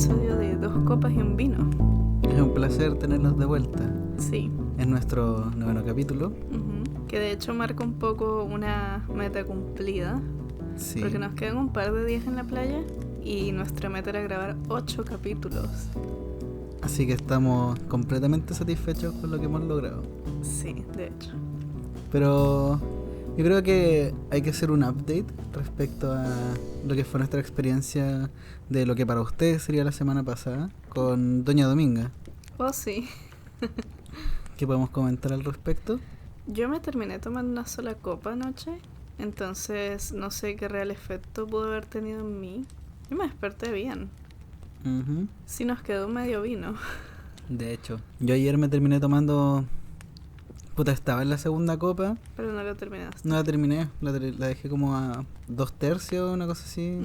episodio de Dos Copas y un Vino. Es un placer tenerlos de vuelta. Sí. En nuestro 9º capítulo. Que de hecho marca un poco una meta cumplida. Sí. Porque nos quedan un par de días en la playa y nuestra meta era grabar 8 capítulos. Así que estamos completamente satisfechos con lo que hemos logrado. Sí, de hecho. Pero yo creo que hay que hacer un update respecto a lo que fue nuestra experiencia de lo que para ustedes sería la semana pasada con Doña Dominga. Oh, sí. ¿Qué podemos comentar al respecto? Yo me terminé tomando una sola copa anoche, entonces no sé qué real efecto pudo haber tenido en mí. Yo me desperté bien. Sí, nos quedó medio vino. De hecho, yo ayer me terminé tomando... Puta, estaba en la segunda copa. Pero no lo terminaste. No la terminé, la dejé como a 2/3, una cosa así.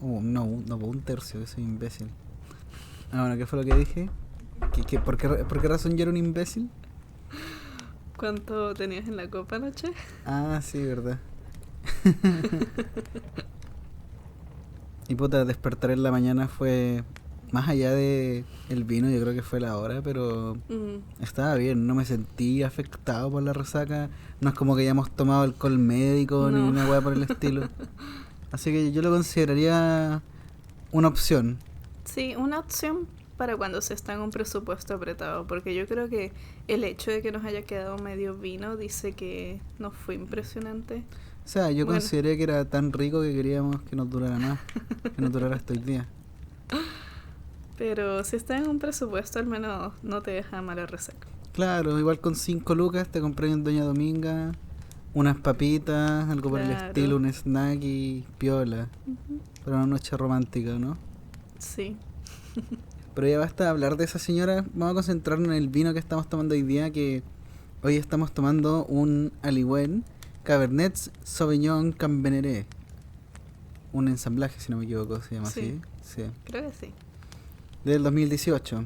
No, un tercio, que soy imbécil. Ah, bueno, ¿qué fue lo que dije? ¿Por qué razón yo era un imbécil? ¿Cuánto tenías en la copa anoche? Ah, sí, verdad. Y puta, despertar en la mañana fue... Más allá de el vino, yo creo que fue la hora, pero estaba bien, no me sentí afectado por la resaca. No es como que hayamos tomado alcohol médico ni una hueá por el estilo. Así que yo lo consideraría una opción. Sí, una opción para cuando se está en un presupuesto apretado, porque yo creo que el hecho de que nos haya quedado medio vino dice que no fue impresionante. O sea, yo consideré que era tan rico que queríamos que nos durara más, que nos durara hasta el día. Pero si estás en un presupuesto, al menos no te deja mala resaca. Claro, igual con 5 lucas te compré en Doña Dominga unas papitas, algo por el estilo, un snack y piola. Para una noche romántica, ¿no? Sí. Pero ya basta de hablar de esa señora. Vamos a concentrarnos en el vino que estamos tomando hoy día, que hoy estamos tomando un Aliwen Cabernet Sauvignon Cambeneré. Un ensamblaje, si no me equivoco, se llama así. Sí. Creo que sí. Del 2018.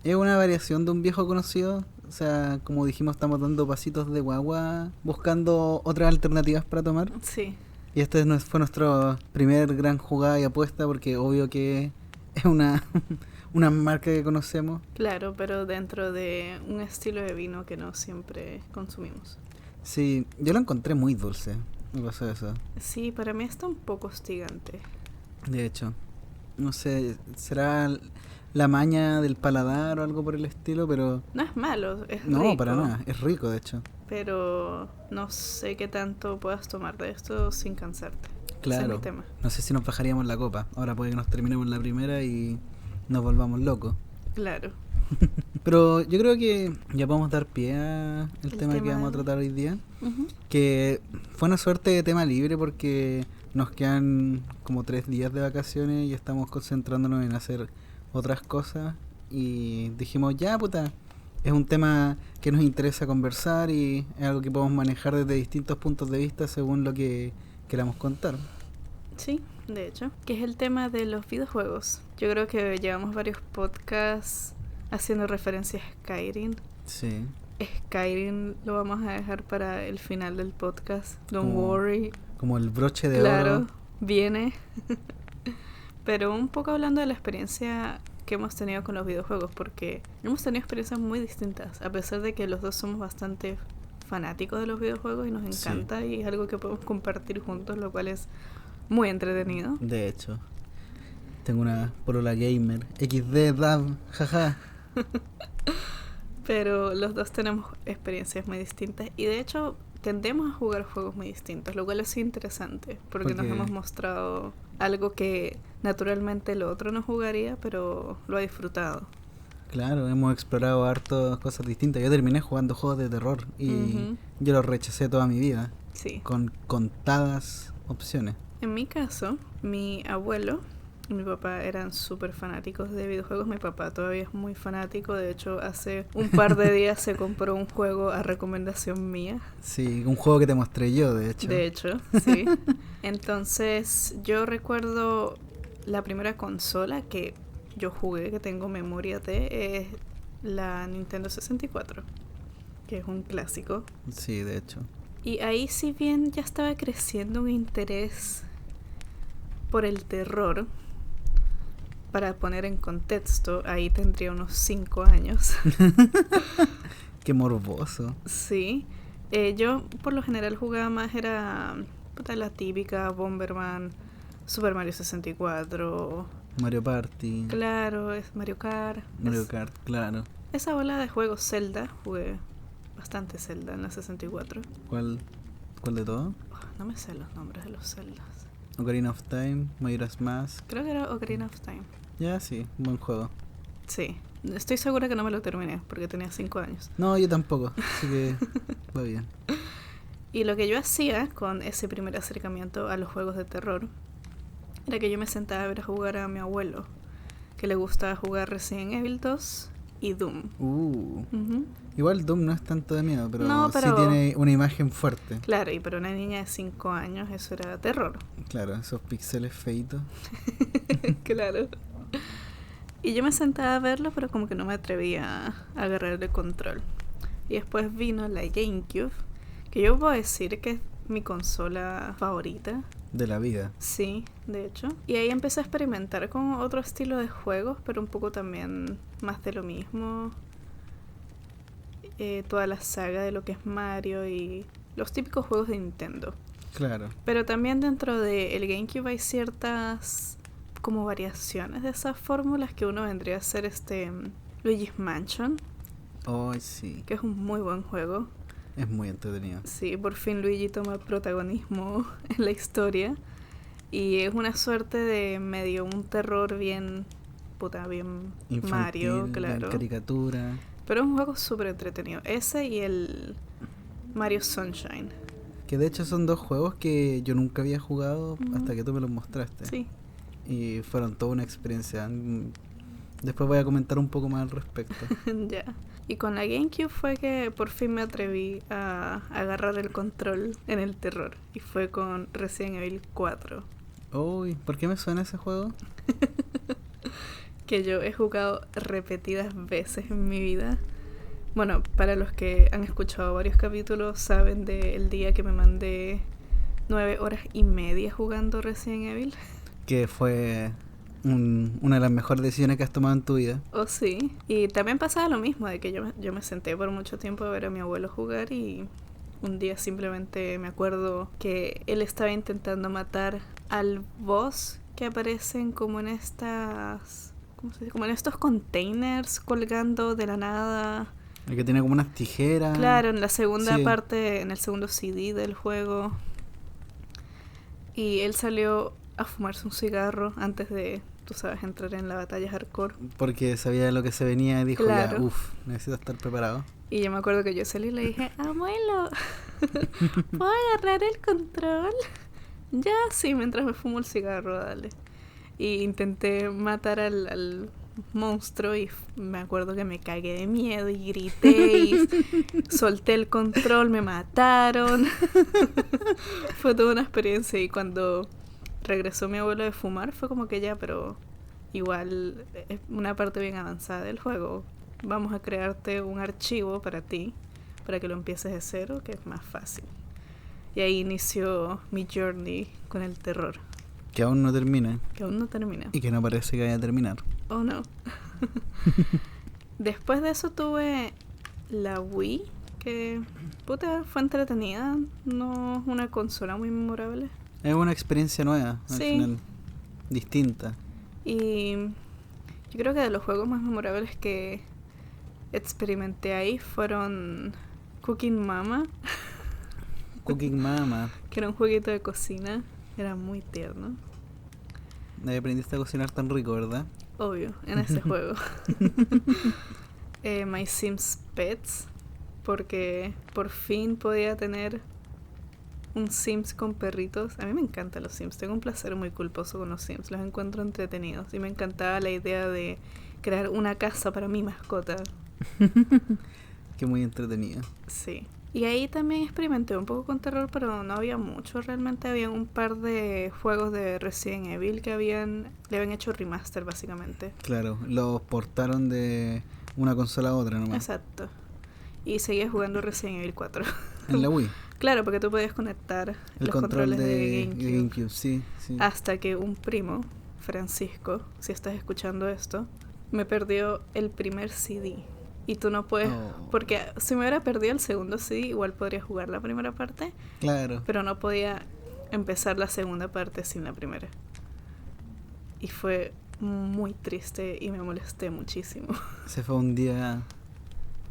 Es una variación de un viejo conocido. O sea, como dijimos, estamos dando pasitos de guagua, buscando otras alternativas para tomar. Sí. Y este fue nuestro primer gran jugada y apuesta, porque obvio que es una marca que conocemos. Claro, pero dentro de un estilo de vino que no siempre consumimos. Sí, yo lo encontré muy dulce. Me pasó eso. Sí, para mí está un poco hostigante. De hecho, no sé, será la maña del paladar o algo por el estilo, pero... No es malo, es rico. No, para nada, es rico de hecho. Pero no sé qué tanto puedas tomar de esto sin cansarte. Claro, ese es mi tema. No sé si nos bajaríamos la copa. Ahora puede que nos terminemos la primera y nos volvamos locos. Claro. Pero yo creo que ya podemos dar pie al tema que vamos a tratar hoy día. Que fue una suerte de tema libre porque nos quedan como 3 días de vacaciones y estamos concentrándonos en hacer otras cosas. Y dijimos, ya puta, es un tema que nos interesa conversar y es algo que podemos manejar desde distintos puntos de vista según lo que queramos contar. Sí, de hecho, que es el tema de los videojuegos. Yo creo que llevamos varios podcasts haciendo referencia a Skyrim. Sí. Skyrim lo vamos a dejar para el final del podcast. Don't worry. Como el broche de oro. Claro, viene. Pero un poco hablando de la experiencia que hemos tenido con los videojuegos, porque hemos tenido experiencias muy distintas, a pesar de que los dos somos bastante fanáticos de los videojuegos y nos encanta, y es algo que podemos compartir juntos, lo cual es muy entretenido. De hecho, tengo una polola gamer, XD, DAV, jaja. Pero los dos tenemos experiencias muy distintas y de hecho tendemos a jugar juegos muy distintos, lo cual es interesante porque nos hemos mostrado algo que naturalmente el otro no jugaría, pero lo ha disfrutado. Claro, hemos explorado harto cosas distintas. Yo terminé jugando juegos de terror y yo los rechacé toda mi vida. Sí. Con contadas opciones. En mi caso, mi abuelo y mi papá eran súper fanáticos de videojuegos. Mi papá todavía es muy fanático. De hecho, hace un par de días se compró un juego a recomendación mía. Sí, un juego que te mostré yo, de hecho. De hecho, sí. Entonces, yo recuerdo la primera consola que yo jugué, que tengo memoria de, es la Nintendo 64, que es un clásico. Sí, de hecho. Y ahí, si bien ya estaba creciendo un interés por el terror, para poner en contexto, ahí tendría unos 5 años. Qué morboso. Sí. Yo por lo general jugaba más, era la típica Bomberman, Super Mario 64. Mario Party. Claro, es Mario Kart. Mario Kart, claro. Esa ola de juegos Zelda, jugué bastante Zelda en la 64. ¿Cuál de todo? No me sé los nombres de los Zeldas. Ocarina of Time, Majora's Mask. Creo que era Ocarina of Time. Ya, sí, buen juego. Sí, estoy segura que no me lo terminé porque tenía 5 años. No, yo tampoco, así que va bien. Y lo que yo hacía con ese primer acercamiento a los juegos de terror era que yo me sentaba a ver a jugar a mi abuelo, que le gustaba jugar Resident Evil 2 y Doom. Igual Doom no es tanto de miedo, pero, no, pero sí tiene una imagen fuerte. Claro, y para una niña de 5 años eso era terror. Claro, esos píxeles feitos. Claro. Y yo me sentaba a verlo, pero como que no me atrevía a agarrar el control. Y después vino la GameCube, que yo puedo decir que es mi consola favorita. De la vida. Sí, de hecho. Y ahí empecé a experimentar con otro estilo de juegos, pero un poco también más de lo mismo. Toda la saga de lo que es Mario y los típicos juegos de Nintendo. Claro. Pero también dentro del GameCube hay ciertas como variaciones de esas fórmulas que uno vendría a ser Luigi's Mansion. Oh, sí. Que es un muy buen juego. Es muy entretenido. Sí, por fin Luigi toma protagonismo en la historia. Y es una suerte de medio un terror bien infantil, Mario, claro. Bien caricatura. Pero es un juego súper entretenido. Ese y el Mario Sunshine. Que de hecho son dos juegos que yo nunca había jugado hasta que tú me los mostraste. Sí. Y fueron toda una experiencia. Después voy a comentar un poco más al respecto. Ya. Y con la GameCube fue que por fin me atreví a agarrar el control en el terror. Y fue con Resident Evil 4. Uy, ¿por qué me suena ese juego? Que yo he jugado repetidas veces en mi vida. Bueno, para los que han escuchado varios capítulos saben del día que me mandé 9 horas y media jugando Resident Evil. Que fue una de las mejores decisiones que has tomado en tu vida. Oh, sí. Y también pasaba lo mismo, de que yo me senté por mucho tiempo a ver a mi abuelo jugar y un día simplemente me acuerdo que él estaba intentando matar al boss que aparecen como en estas... ¿cómo se dice? Como en estos containers colgando de la nada. El que tiene como unas tijeras. Claro, en la segunda sí. parte, en el segundo CD del juego. Y él salió a fumarse un cigarro antes de, tú sabes, entrar en la batalla hardcore. Porque sabía lo que se venía y dijo, claro. Ya, necesito estar preparado. Y yo me acuerdo que yo salí y le dije, abuelo, ¿puedo agarrar el control? Ya, sí, mientras me fumo el cigarro, dale. Y intenté matar al monstruo y me acuerdo que me cagué de miedo y grité y solté el control, me mataron. Fue toda una experiencia y cuando regresó mi abuelo de fumar fue como que ya, pero igual es una parte bien avanzada del juego. Vamos a crearte un archivo para ti, para que lo empieces de cero, que es más fácil. Y ahí inició mi journey con el terror. Que aún no termina. Que aún no termina. Y que no parece que vaya a terminar. Oh, no. Después de eso tuve la Wii, que fue entretenida, no una consola muy memorable. Es una experiencia nueva, al final, distinta. Y yo creo que de los juegos más memorables que experimenté ahí fueron Cooking Mama. Cooking Mama. Que era un jueguito de cocina, era muy tierno. Ahí aprendiste a cocinar tan rico, ¿verdad? Obvio, en ese juego. My Sims Pets, porque por fin podía tener un Sims con perritos. A mí me encantan los Sims, tengo un placer muy culposo con los Sims, los encuentro entretenidos y me encantaba la idea de crear una casa para mi mascota. Qué muy entretenido. Sí. Y ahí también experimenté un poco con terror, pero no había mucho. Realmente había un par de juegos de Resident Evil que le habían hecho remaster, básicamente. Claro, los portaron de una consola a otra nomás. Exacto. Y seguía jugando Resident Evil 4. En la Wii. Claro, porque tú podías conectar el los control controles de GameCube. Sí. Hasta que un primo Francisco, si estás escuchando esto, me perdió el primer CD. Y tú no puedes... Porque si me hubiera perdido el segundo CD, igual podría jugar la primera parte. Claro. Pero no podía empezar la segunda parte sin la primera. Y fue muy triste y me molesté muchísimo. Ese fue un día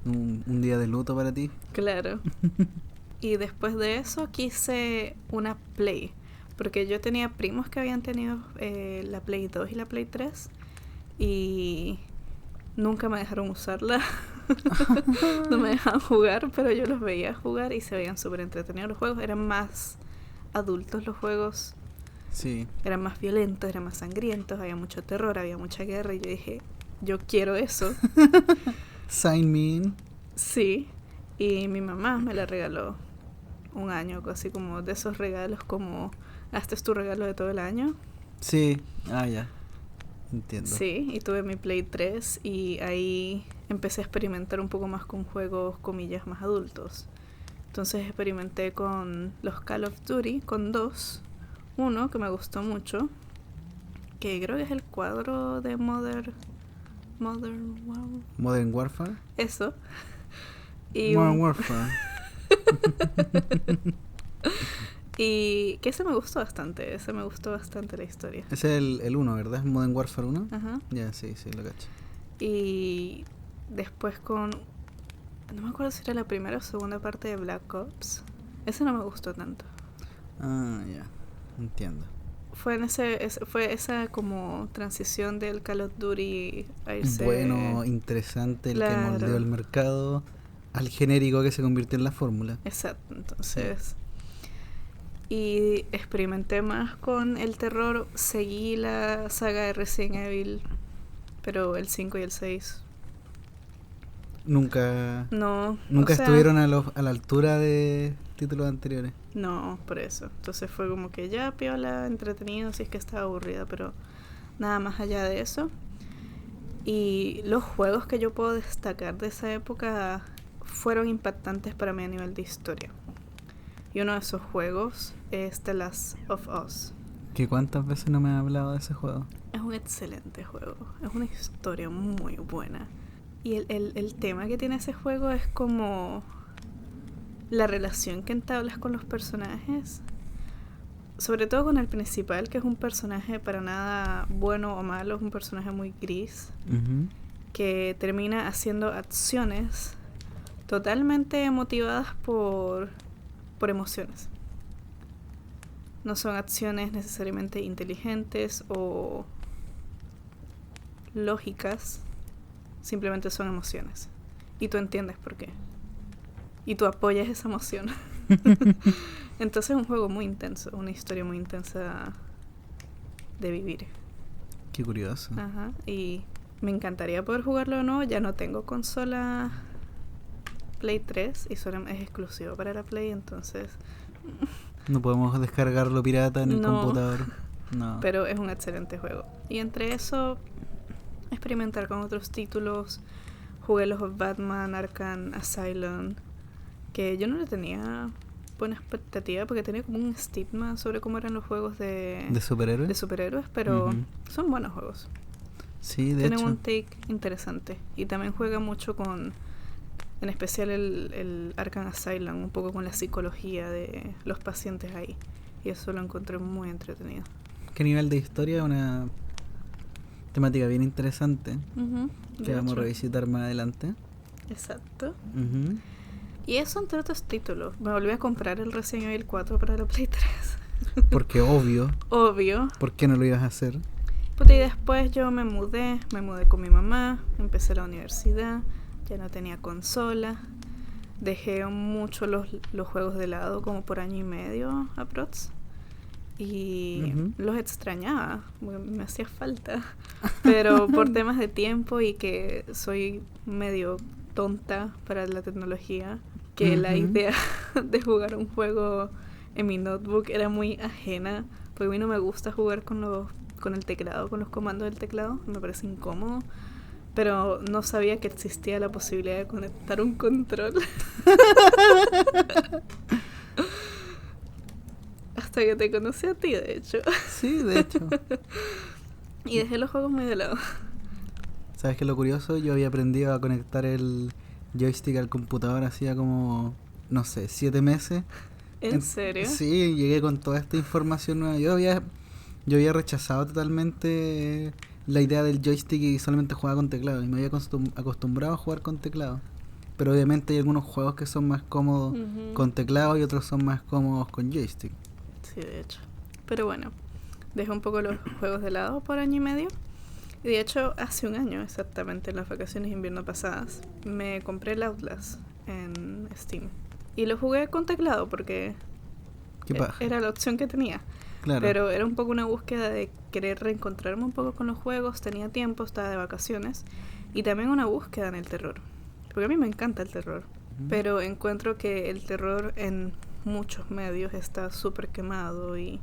de luto para ti. Claro. Y después de eso quise una Play. Porque yo tenía primos que habían tenido la Play 2 y la Play 3. Y nunca me dejaron usarla. No me dejaban jugar, pero yo los veía jugar y se veían súper entretenidos los juegos. Eran más adultos los juegos. Sí. Eran más violentos, eran más sangrientos, había mucho terror, había mucha guerra. Y yo dije, yo quiero eso. Sign me in. Sí. Y mi mamá me la regaló un año, así como de esos regalos como... ¿Este es tu regalo de todo el año? Sí. Ya. Entiendo. Sí, y tuve mi Play 3 y ahí empecé a experimentar un poco más con juegos, comillas, más adultos. Entonces experimenté con los Call of Duty, con 2. Uno que me gustó mucho, que creo que es el cuadro de Modern Warfare. Eso. Y Modern Warfare. Y que ese me gustó bastante la historia. Ese es el 1, ¿verdad? Modern Warfare 1. Ajá. Ya, sí, lo cacho. Y después con... No me acuerdo si era la primera o segunda parte de Black Ops. Ese no me gustó tanto. Ya. Entiendo. Fue esa como transición del Call of Duty a irse... Bueno, interesante, el Claro. que moldeó el mercado al genérico que se convirtió en la fórmula. Exacto, entonces... Y experimenté más con el terror. Seguí la saga de Resident Evil, pero el 5 y el 6 Nunca no. estuvieron a la altura de títulos anteriores. No, por eso. Entonces fue como que ya piola, entretenido, si es que estaba aburrida, pero nada más allá de eso. Y los juegos que yo puedo destacar de esa época fueron impactantes para mí a nivel de historia. Y uno de esos juegos es The Last of Us. ¿Qué cuántas veces no me has hablado de ese juego? Es un excelente juego. Es una historia muy buena. Y el tema que tiene ese juego es como la relación que entablas con los personajes. Sobre todo con el principal, que es un personaje para nada bueno o malo. Es un personaje muy gris. Uh-huh. Que termina haciendo acciones totalmente motivadas por emociones. No son acciones necesariamente inteligentes o lógicas, simplemente son emociones. Y tú entiendes por qué. Y tú apoyas esa emoción. Entonces es un juego muy intenso, una historia muy intensa de vivir. Qué curioso. Ajá, y me encantaría poder jugarlo o no. Ya no tengo consola Play 3 y solo es exclusivo para la Play, entonces no podemos descargarlo pirata en el computador. No. Pero es un excelente juego. Y entre eso, experimentar con otros títulos. Jugué los Batman Arkham Asylum, que yo no le tenía buena expectativa porque tenía como un estigma sobre cómo eran los juegos de superhéroes, pero son buenos juegos. Sí, de Tienen hecho. un take interesante. Y también juega mucho con, en especial el Arkham Asylum, un poco con la psicología de los pacientes ahí. Y eso lo encontré muy entretenido. ¿Qué nivel de historia? Una temática bien interesante que vamos a revisitar más adelante. Exacto. Y eso entre otros títulos. Me volví a comprar el Resident Evil 4 para la Play 3. Porque obvio. ¿Por qué no lo ibas a hacer? Pues y después yo me mudé con mi mamá, empecé la universidad, ya no tenía consola, dejé mucho los juegos de lado como por año y medio aprox. Y los extrañaba, me hacía falta. Pero por temas de tiempo y que soy medio tonta para la tecnología, que la idea de jugar un juego en mi notebook era muy ajena, porque a mí no me gusta jugar con el teclado, con los comandos del teclado, me parece incómodo. Pero no sabía que existía la posibilidad de conectar un control. Hasta que te conocí a ti, de hecho. Sí, de hecho. Y dejé los juegos muy de lado. ¿Sabes qué es lo curioso? Yo había aprendido a conectar el joystick al computador hacía como, no sé, 7 meses. ¿En serio? Sí, llegué con toda esta información nueva. Yo había rechazado totalmente la idea del joystick y solamente jugaba con teclado. Y me había acostumbrado a jugar con teclado. Pero obviamente hay algunos juegos que son más cómodos con teclado y otros son más cómodos con joystick. Sí, de hecho. Pero bueno, dejé un poco los juegos de lado por año y medio. Y de hecho, hace un año exactamente, en las vacaciones de invierno pasadas, me compré el Outlast en Steam. Y lo jugué con teclado porque era la opción que tenía. Claro. Pero era un poco una búsqueda de querer reencontrarme un poco con los juegos. Tenía tiempo, estaba de vacaciones. Y también una búsqueda en el terror. Porque a mí me encanta el terror. Pero encuentro que el terror en muchos medios está súper quemado y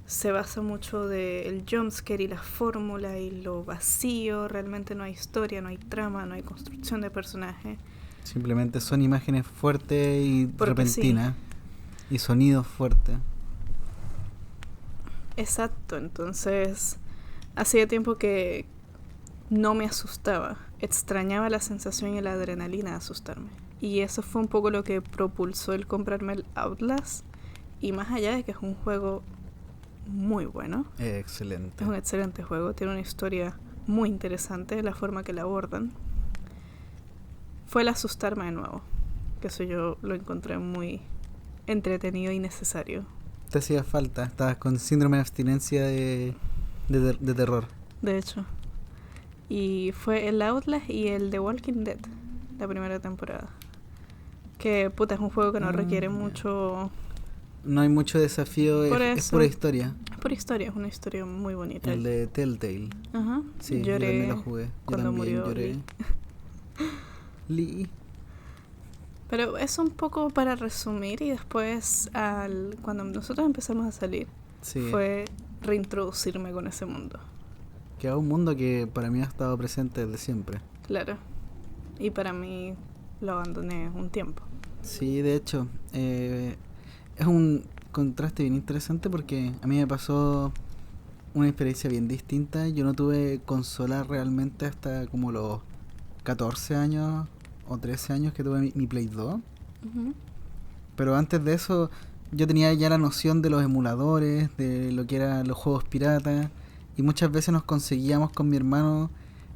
se basa mucho del jumpscare y la fórmula y lo vacío. Realmente no hay historia, no hay trama, no hay construcción de personaje. Simplemente son imágenes fuertes y repentinas. Sí. Y sonidos fuertes. Exacto, entonces hacía tiempo que no me asustaba. Extrañaba la sensación y la adrenalina de asustarme. Y eso fue un poco lo que propulsó el comprarme el Outlast. Y más allá de que es un juego muy bueno. Excelente. Es un excelente juego. Tiene una historia muy interesante, la forma que la abordan. Fue el asustarme de nuevo. Que eso yo lo encontré muy entretenido y necesario. Te hacía falta. Estabas con síndrome de abstinencia de terror. De hecho. Y fue el Outlast y el The Walking Dead, la primera temporada. Que puta, es un juego que no requiere mucho. No hay mucho desafío, es pura historia. Pura historia, es una historia muy bonita. El de Telltale. Ajá. Sí, lloré, yo también lo jugué. cuando murió lloré. Lee. Pero es un poco para resumir y después cuando nosotros empezamos a salir, fue reintroducirme con ese mundo. Que es un mundo que para mí ha estado presente desde siempre. Claro. Y para mí lo abandoné un tiempo. Sí, de hecho, es un contraste bien interesante porque a mí me pasó una experiencia bien distinta. Yo no tuve consola realmente hasta como los 14 años o 13 años que tuve mi Play 2. Pero antes de eso yo tenía ya la noción de los emuladores, de lo que eran los juegos piratas. Y muchas veces nos conseguíamos con mi hermano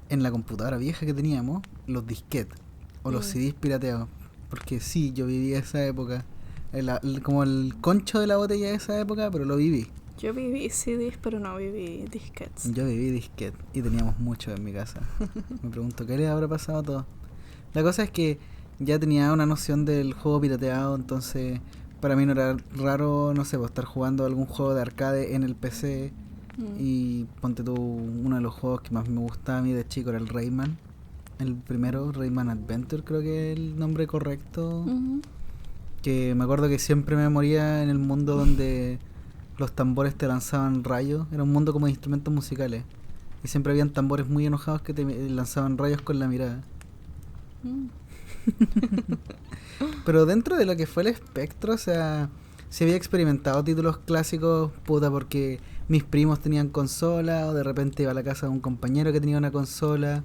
en la computadora vieja que teníamos los disquetes o los CDs pirateados. Porque sí, yo viví esa época. Como el concho de la botella de esa época, pero lo viví. Yo viví CDs, pero no viví disquetes. Yo viví disquetes y teníamos muchos en mi casa. Me pregunto, ¿qué les habrá pasado a todos? La cosa es que ya tenía una noción del juego pirateado, entonces para mí no era raro, no sé, estar jugando algún juego de arcade en el PC. Y ponte tú, uno de los juegos que más me gustaba a mí de chico era el Rayman. El primero, Rayman Adventure, creo que es el nombre correcto. Que me acuerdo que siempre me moría en el mundo donde los tambores te lanzaban rayos. Era un mundo como de instrumentos musicales. Y siempre habían tambores muy enojados que te lanzaban rayos con la mirada. Pero dentro de lo que fue el espectro, o sea, se había experimentado títulos clásicos, puta, porque mis primos tenían consola, o de repente iba a la casa de un compañero que tenía una consola,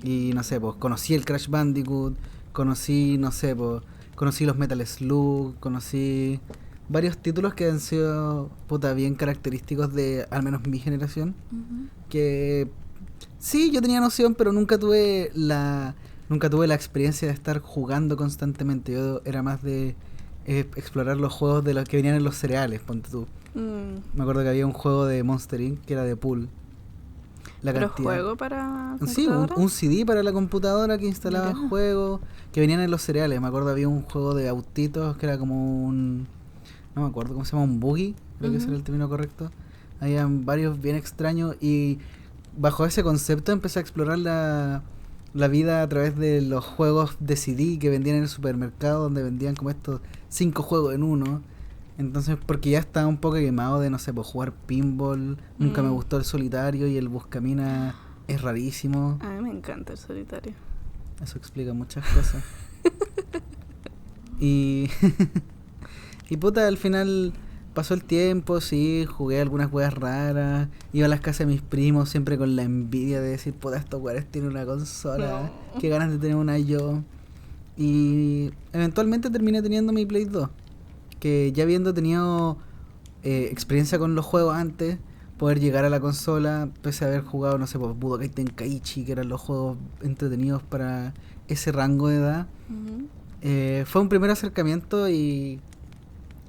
y no sé, pues conocí el Crash Bandicoot, conocí los Metal Slug, conocí varios títulos que han sido, puta, bien característicos de al menos mi generación, que sí, yo tenía noción, pero nunca tuve la experiencia de estar jugando constantemente. Yo era más de explorar los juegos de los que venían en los cereales, ponte tú. Me acuerdo que había un juego de Monster Inc. que era de pool. ¿Pero juego para computadora? Sí, un CD para la computadora que instalaba juegos que venían en los cereales. Me acuerdo había un juego de autitos que era como no me acuerdo cómo se llama, un buggy, creo que ese era el término correcto. Habían varios bien extraños y bajo ese concepto empecé a explorar la vida a través de los juegos de CD que vendían en el supermercado, donde vendían como estos 5 juegos en uno. Entonces, porque ya estaba un poco quemado de, no sé, pues jugar pinball. Nunca me gustó el solitario y el buscamina es rarísimo. A mí me encanta el solitario. Eso explica muchas cosas. y puta, al final pasó el tiempo, sí, jugué algunas weas raras, iba a las casas de mis primos siempre con la envidia de decir, puta, estos weones tienen una consola, qué ganas de tener una yo. Y eventualmente terminé teniendo mi Play 2, que ya habiendo tenido experiencia con los juegos antes, poder llegar a la consola, pese a haber jugado, no sé, pues Budokai Tenkaichi, que eran los juegos entretenidos para ese rango de edad, fue un primer acercamiento y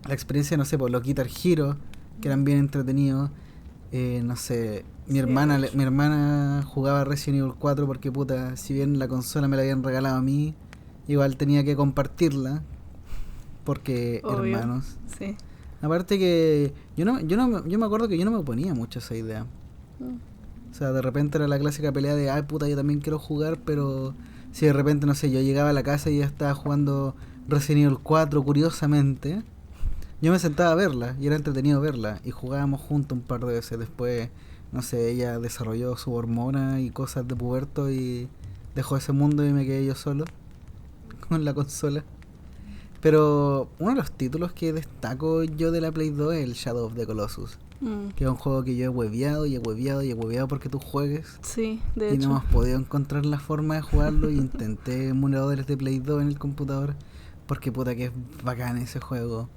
la experiencia, no sé, por los Guitar Hero, que eran bien entretenidos. No sé, mi hermana jugaba Resident Evil 4 porque, puta, si bien la consola me la habían regalado a mí, igual tenía que compartirla porque obvio, hermanos. Sí. Aparte que yo me acuerdo que yo no me oponía mucho a esa idea. O sea, de repente era la clásica pelea de, ay, puta, yo también quiero jugar, pero si de repente, no sé, yo llegaba a la casa y ya estaba jugando Resident Evil 4, curiosamente, yo me sentaba a verla y era entretenido verla y jugábamos juntos un par de veces. Después, no sé, ella desarrolló su hormona y cosas de puberto y dejó ese mundo y me quedé yo solo con la consola. Pero uno de los títulos que destaco yo de la Play 2 es el Shadow of the Colossus, que es un juego que yo he hueveado y he hueveado y he hueveado porque tú juegues. Sí, de y hecho. no hemos podido encontrar la forma de jugarlo y intenté emuladores de Play 2 en el computador porque puta que es bacán ese juego.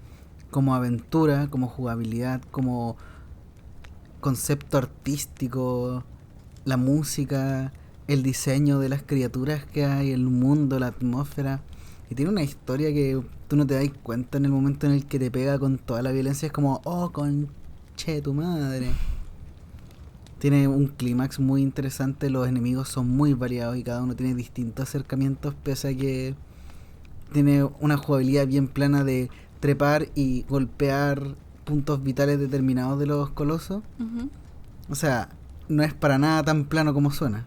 Como aventura, como jugabilidad, como concepto artístico, la música, el diseño de las criaturas que hay, el mundo, la atmósfera. Y tiene una historia que tú no te das cuenta en el momento en el que te pega con toda la violencia. Es como, oh, conche tu madre. Tiene un clímax muy interesante, los enemigos son muy variados y cada uno tiene distintos acercamientos, pese a que tiene una jugabilidad bien plana de trepar y golpear puntos vitales determinados de los colosos. O sea, no es para nada tan plano como suena.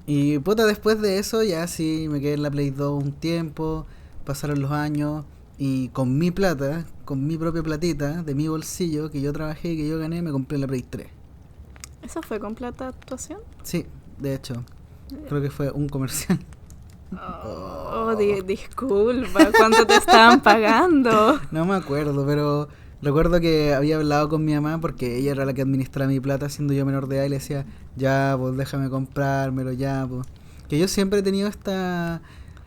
Y puta, después de eso ya sí me quedé en la Play 2 un tiempo, pasaron los años y con mi plata, con mi propia platita, de mi bolsillo, que yo trabajé y que yo gané, me compré la Play 3. ¿Eso fue con plata actuación? Sí, de hecho, creo que fue un comercial. Disculpa, ¿cuánto te estaban pagando? No me acuerdo, pero recuerdo que había hablado con mi mamá porque ella era la que administraba mi plata siendo yo menor de edad y le decía, ya, pues déjame comprármelo, ya, pues. Que yo siempre he tenido esta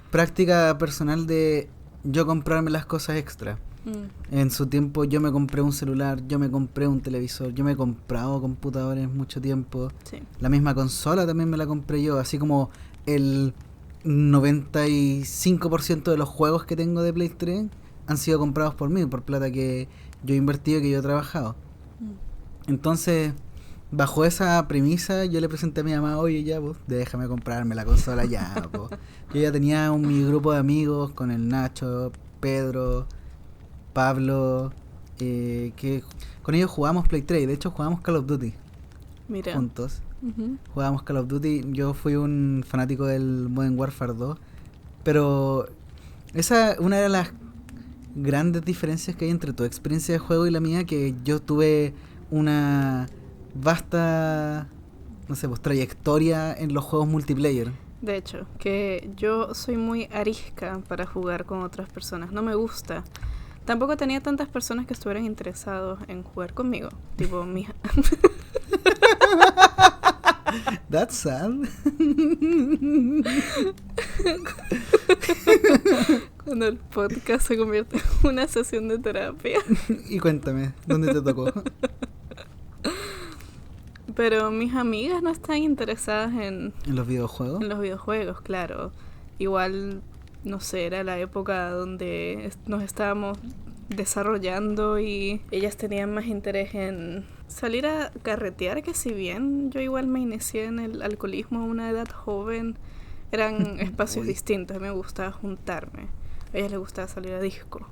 práctica personal de yo comprarme las cosas extra. En su tiempo yo me compré un celular, yo me compré un televisor, yo me he comprado computadores mucho tiempo. Sí. La misma consola también me la compré yo, así como el 95% de los juegos que tengo de Play 3 han sido comprados por mí, por plata que yo he invertido y que yo he trabajado. Entonces, bajo esa premisa, yo le presenté a mi mamá, oye, ya, pues, déjame comprarme la consola ya, pues. Yo ya tenía mi grupo de amigos con el Nacho, Pedro, Pablo, que con ellos jugábamos Play 3, de hecho jugábamos Call of Duty. Mira. Juntos. Jugábamos Call of Duty. Yo fui un fanático del Modern Warfare 2. Pero esa es una de las grandes diferencias que hay entre tu experiencia de juego y la mía, que yo tuve una vasta, no sé, pues trayectoria en los juegos multiplayer. De hecho, que yo soy muy arisca para jugar con otras personas. No me gusta. Tampoco tenía tantas personas que estuvieran interesados en jugar conmigo. Tipo, mi... That's sad. Cuando el podcast se convierte en una sesión de terapia. Y cuéntame, ¿dónde te tocó? Pero mis amigas no están interesadas en los videojuegos. En los videojuegos, claro. Igual, no sé, era la época donde nos estábamos desarrollando y ellas tenían más interés en salir a carretear, que si bien yo igual me inicié en el alcoholismo a una edad joven, eran espacios distintos. A mí me gustaba juntarme, a ellas les gustaba salir a disco.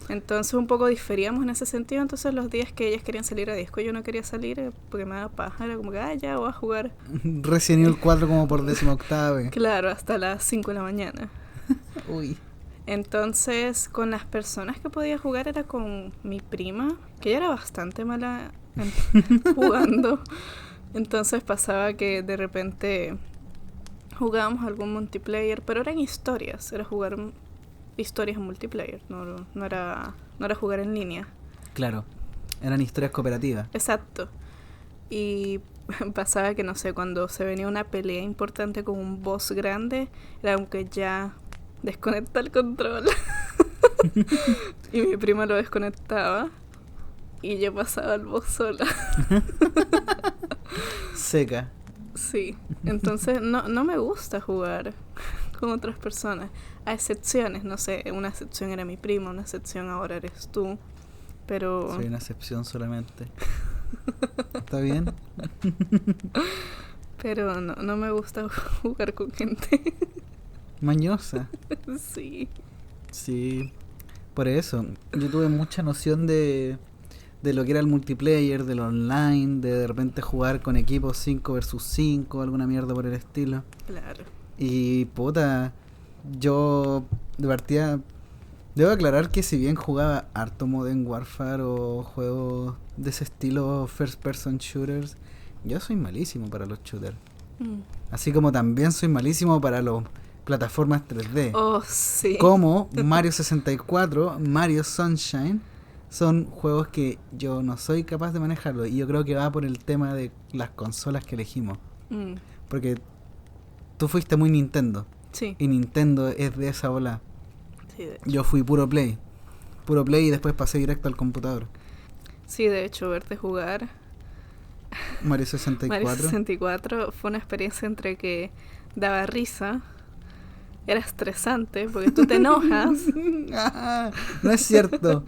Entonces un poco diferíamos en ese sentido. Entonces los días que ellas querían salir a disco, yo no quería salir porque me daba paja. Era como que, ya voy a jugar Resident Evil 4 como por 18ª vez. Claro, hasta las 5 de la mañana. Uy. Entonces, con las personas que podía jugar era con mi prima, que ella era bastante mala jugando. Entonces pasaba que de repente jugábamos algún multiplayer, pero eran historias, era jugar historias multiplayer, no era jugar en línea. Claro, eran historias cooperativas. Exacto. Y pasaba que, no sé, cuando se venía una pelea importante con un boss grande, era como que ya desconecta el control. Y mi prima lo desconectaba y yo pasaba el boss sola. Seca. Sí, entonces no me gusta jugar con otras personas. A excepciones, no sé, una excepción era mi prima, una excepción ahora eres tú. Pero... Soy una excepción solamente. ¿Está bien? Pero no me gusta jugar con gente. Mañosa. Sí. Sí, por eso. Yo tuve mucha noción de lo que era el multiplayer, del online, de repente jugar con equipos 5 versus 5, alguna mierda por el estilo. Claro. Y puta, yo de partida debo aclarar que si bien jugaba harto Modern Warfare o juegos de ese estilo first person shooters, yo soy malísimo para los shooters. Así como también soy malísimo para los plataformas 3D. Oh, sí. Como Mario 64, Mario Sunshine, son juegos que yo no soy capaz de manejarlo. Y yo creo que va por el tema de las consolas que elegimos. Porque tú fuiste muy Nintendo. Sí. Y Nintendo es de esa ola. Sí, de hecho. Yo fui puro Play y después pasé directo al computador. Sí, de hecho, verte jugar Mario 64. Mario 64 fue una experiencia entre que daba risa, era estresante porque tú te enojas. No es cierto.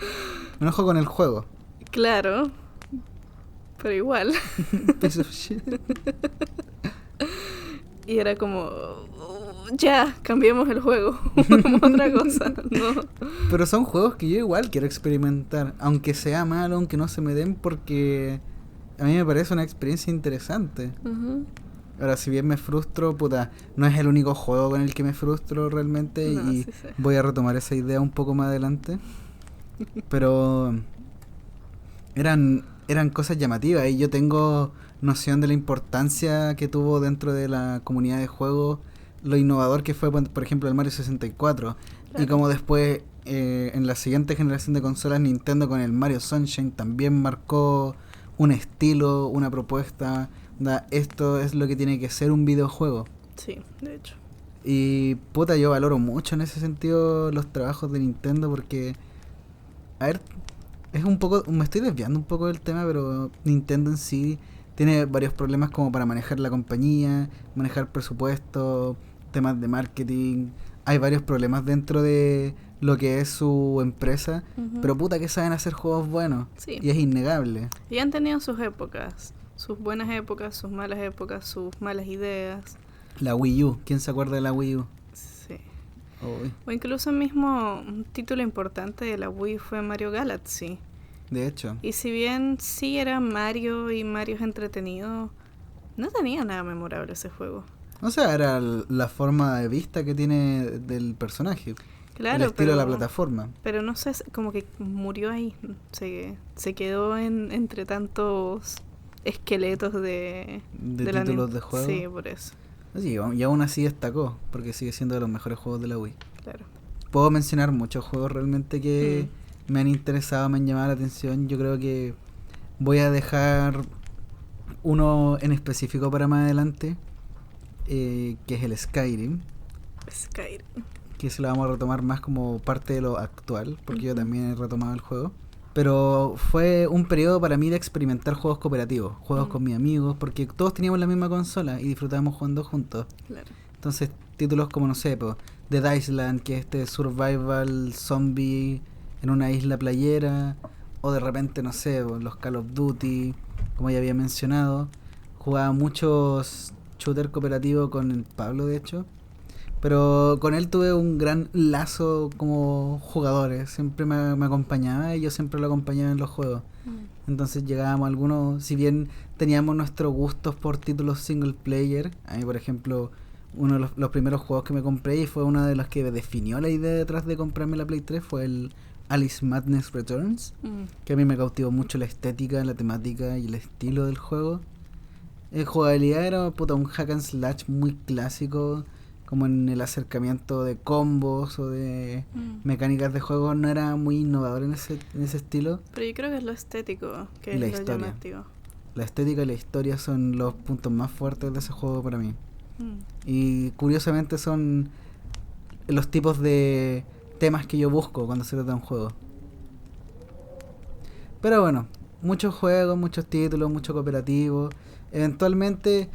Me enojo con el juego. Claro, pero igual. Piece of shit. Y era como, ya, cambiemos el juego, hagamos otra cosa, ¿no? Pero son juegos que yo igual quiero experimentar, aunque sea malo, aunque no se me den, porque a mí me parece una experiencia interesante. Uh-huh. Ahora, si bien me frustro, puta, no es el único juego con el que me frustro realmente, No, y sí sé. voy a retomar esa idea un poco más adelante. Pero eran cosas llamativas y yo tengo noción de la importancia que tuvo dentro de la comunidad de juegos, lo innovador que fue, por ejemplo, el Mario 64. Claro. Y como después, en la siguiente generación de consolas, Nintendo con el Mario Sunshine también marcó un estilo, una propuesta. Esto es lo que tiene que ser un videojuego. Sí, de hecho. Y puta, yo valoro mucho en ese sentido los trabajos de Nintendo porque, a ver, es un poco, me estoy desviando un poco del tema, pero Nintendo en sí tiene varios problemas como para manejar la compañía, manejar presupuesto, temas de marketing. Hay varios problemas dentro de lo que es su empresa, pero puta que saben hacer juegos buenos. Sí. Y es innegable. Y han tenido sus épocas, sus buenas épocas, sus malas ideas. La Wii U, ¿quién se acuerda de la Wii U? Sí. Uy. O incluso mismo un título importante de la Wii fue Mario Galaxy. De hecho. Y si bien sí era Mario y Mario es entretenido, no tenía nada memorable ese juego. O sea, era la forma de vista que tiene del personaje. Claro, el estilo de la plataforma. Pero no sé, como que murió ahí. Se quedó entre tantos esqueletos de títulos de juego. Sí, por eso. Sí, y aún así destacó, porque sigue siendo de los mejores juegos de la Wii. Claro. Puedo mencionar muchos juegos realmente que me han interesado, me han llamado la atención. Yo creo que voy a dejar uno en específico para más adelante, que es el Skyrim. Que se lo vamos a retomar más como parte de lo actual, porque yo también he retomado el juego. Pero fue un periodo para mí de experimentar juegos cooperativos, juegos con mis amigos, porque todos teníamos la misma consola y disfrutábamos jugando juntos. Claro. Entonces, títulos como, no sé, Dead Island, que es este survival zombie en una isla playera, o de repente, no sé, los Call of Duty, como ya había mencionado. Jugaba muchos shooter cooperativo con el Pablo, de hecho. Pero con él tuve un gran lazo como jugadores. Siempre me acompañaba y yo siempre lo acompañaba en los juegos. Entonces llegábamos a algunos, si bien teníamos nuestros gustos por títulos single player. A mí, por ejemplo, uno de los primeros juegos que me compré y fue uno de los que definió la idea detrás de comprarme la Play 3 fue el Alice Madness Returns. Que a mí me cautivó mucho la estética, la temática y el estilo del juego. En jugabilidad era un hack and slash muy clásico, como en el acercamiento de combos o de mecánicas de juego, no era muy innovador en ese estilo. Pero yo creo que es lo estético, que la es lo historia. llamativo. La estética y la historia son los puntos más fuertes de ese juego para mí. Y curiosamente son los tipos de temas que yo busco cuando se trata de un juego. Pero bueno, muchos juegos, muchos títulos, mucho cooperativo. Eventualmente,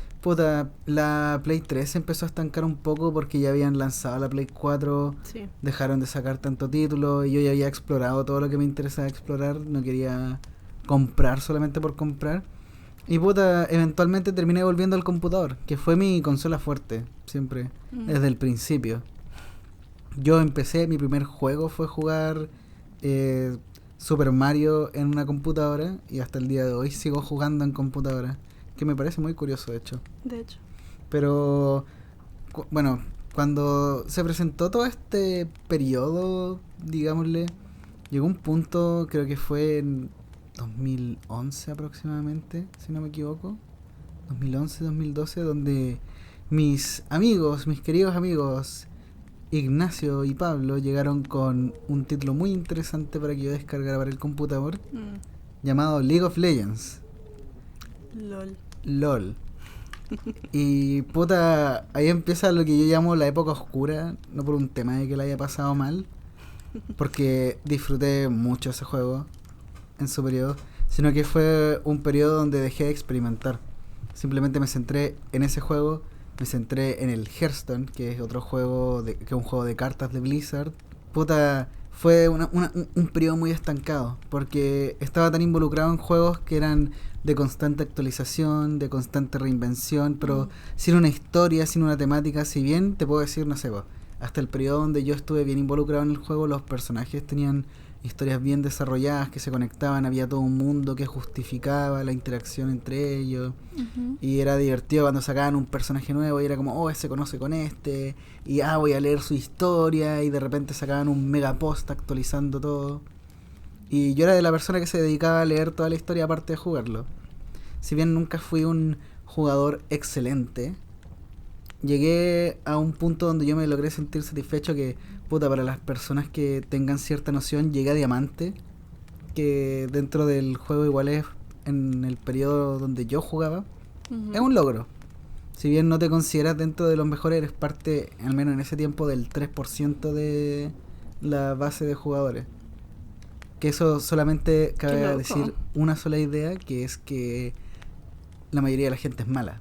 la Play 3 se empezó a estancar un poco porque ya habían lanzado la Play 4. Sí. Dejaron de sacar tanto título y yo ya había explorado todo lo que me interesaba explorar. No quería comprar solamente por comprar. Y eventualmente terminé volviendo al computador, que fue mi consola fuerte, siempre, desde el principio. Yo empecé, mi primer juego fue jugar Super Mario en una computadora y hasta el día de hoy sigo jugando en computadora, que me parece muy curioso, de hecho. De hecho. Pero, bueno, cuando se presentó todo este periodo, digámosle, llegó un punto, creo que fue en 2011 aproximadamente, si no me equivoco, 2011, 2012, donde mis queridos amigos Ignacio y Pablo llegaron con un título muy interesante para que yo descargara para el computador, llamado League of Legends. LOL. Y ahí empieza lo que yo llamo la época oscura, no por un tema de que la haya pasado mal, porque disfruté mucho ese juego en su periodo, sino que fue un periodo donde dejé de experimentar. Simplemente me centré en ese juego, me centré en el Hearthstone, que es otro juego, que es un juego de cartas de Blizzard. Fue un periodo muy estancado, porque estaba tan involucrado en juegos que eran de constante actualización, de constante reinvención, pero sin una historia, sin una temática. Si bien te puedo decir, no sé, hasta el periodo donde yo estuve bien involucrado en el juego, los personajes tenían historias bien desarrolladas que se conectaban, había todo un mundo que justificaba la interacción entre ellos, y era divertido cuando sacaban un personaje nuevo y era como, se conoce con este, y voy a leer su historia, y de repente sacaban un mega post actualizando todo, y yo era de la persona que se dedicaba a leer toda la historia aparte de jugarlo. Si bien nunca fui un jugador excelente, llegué a un punto donde yo me logré sentir satisfecho, que para las personas que tengan cierta noción, llegué a diamante, que dentro del juego igual es en el periodo donde yo jugaba, es un logro. Si bien no te consideras dentro de los mejores, eres parte, al menos en ese tiempo, del 3% de la base de jugadores. Que eso solamente cabe decir una sola idea, que es que la mayoría de la gente es mala.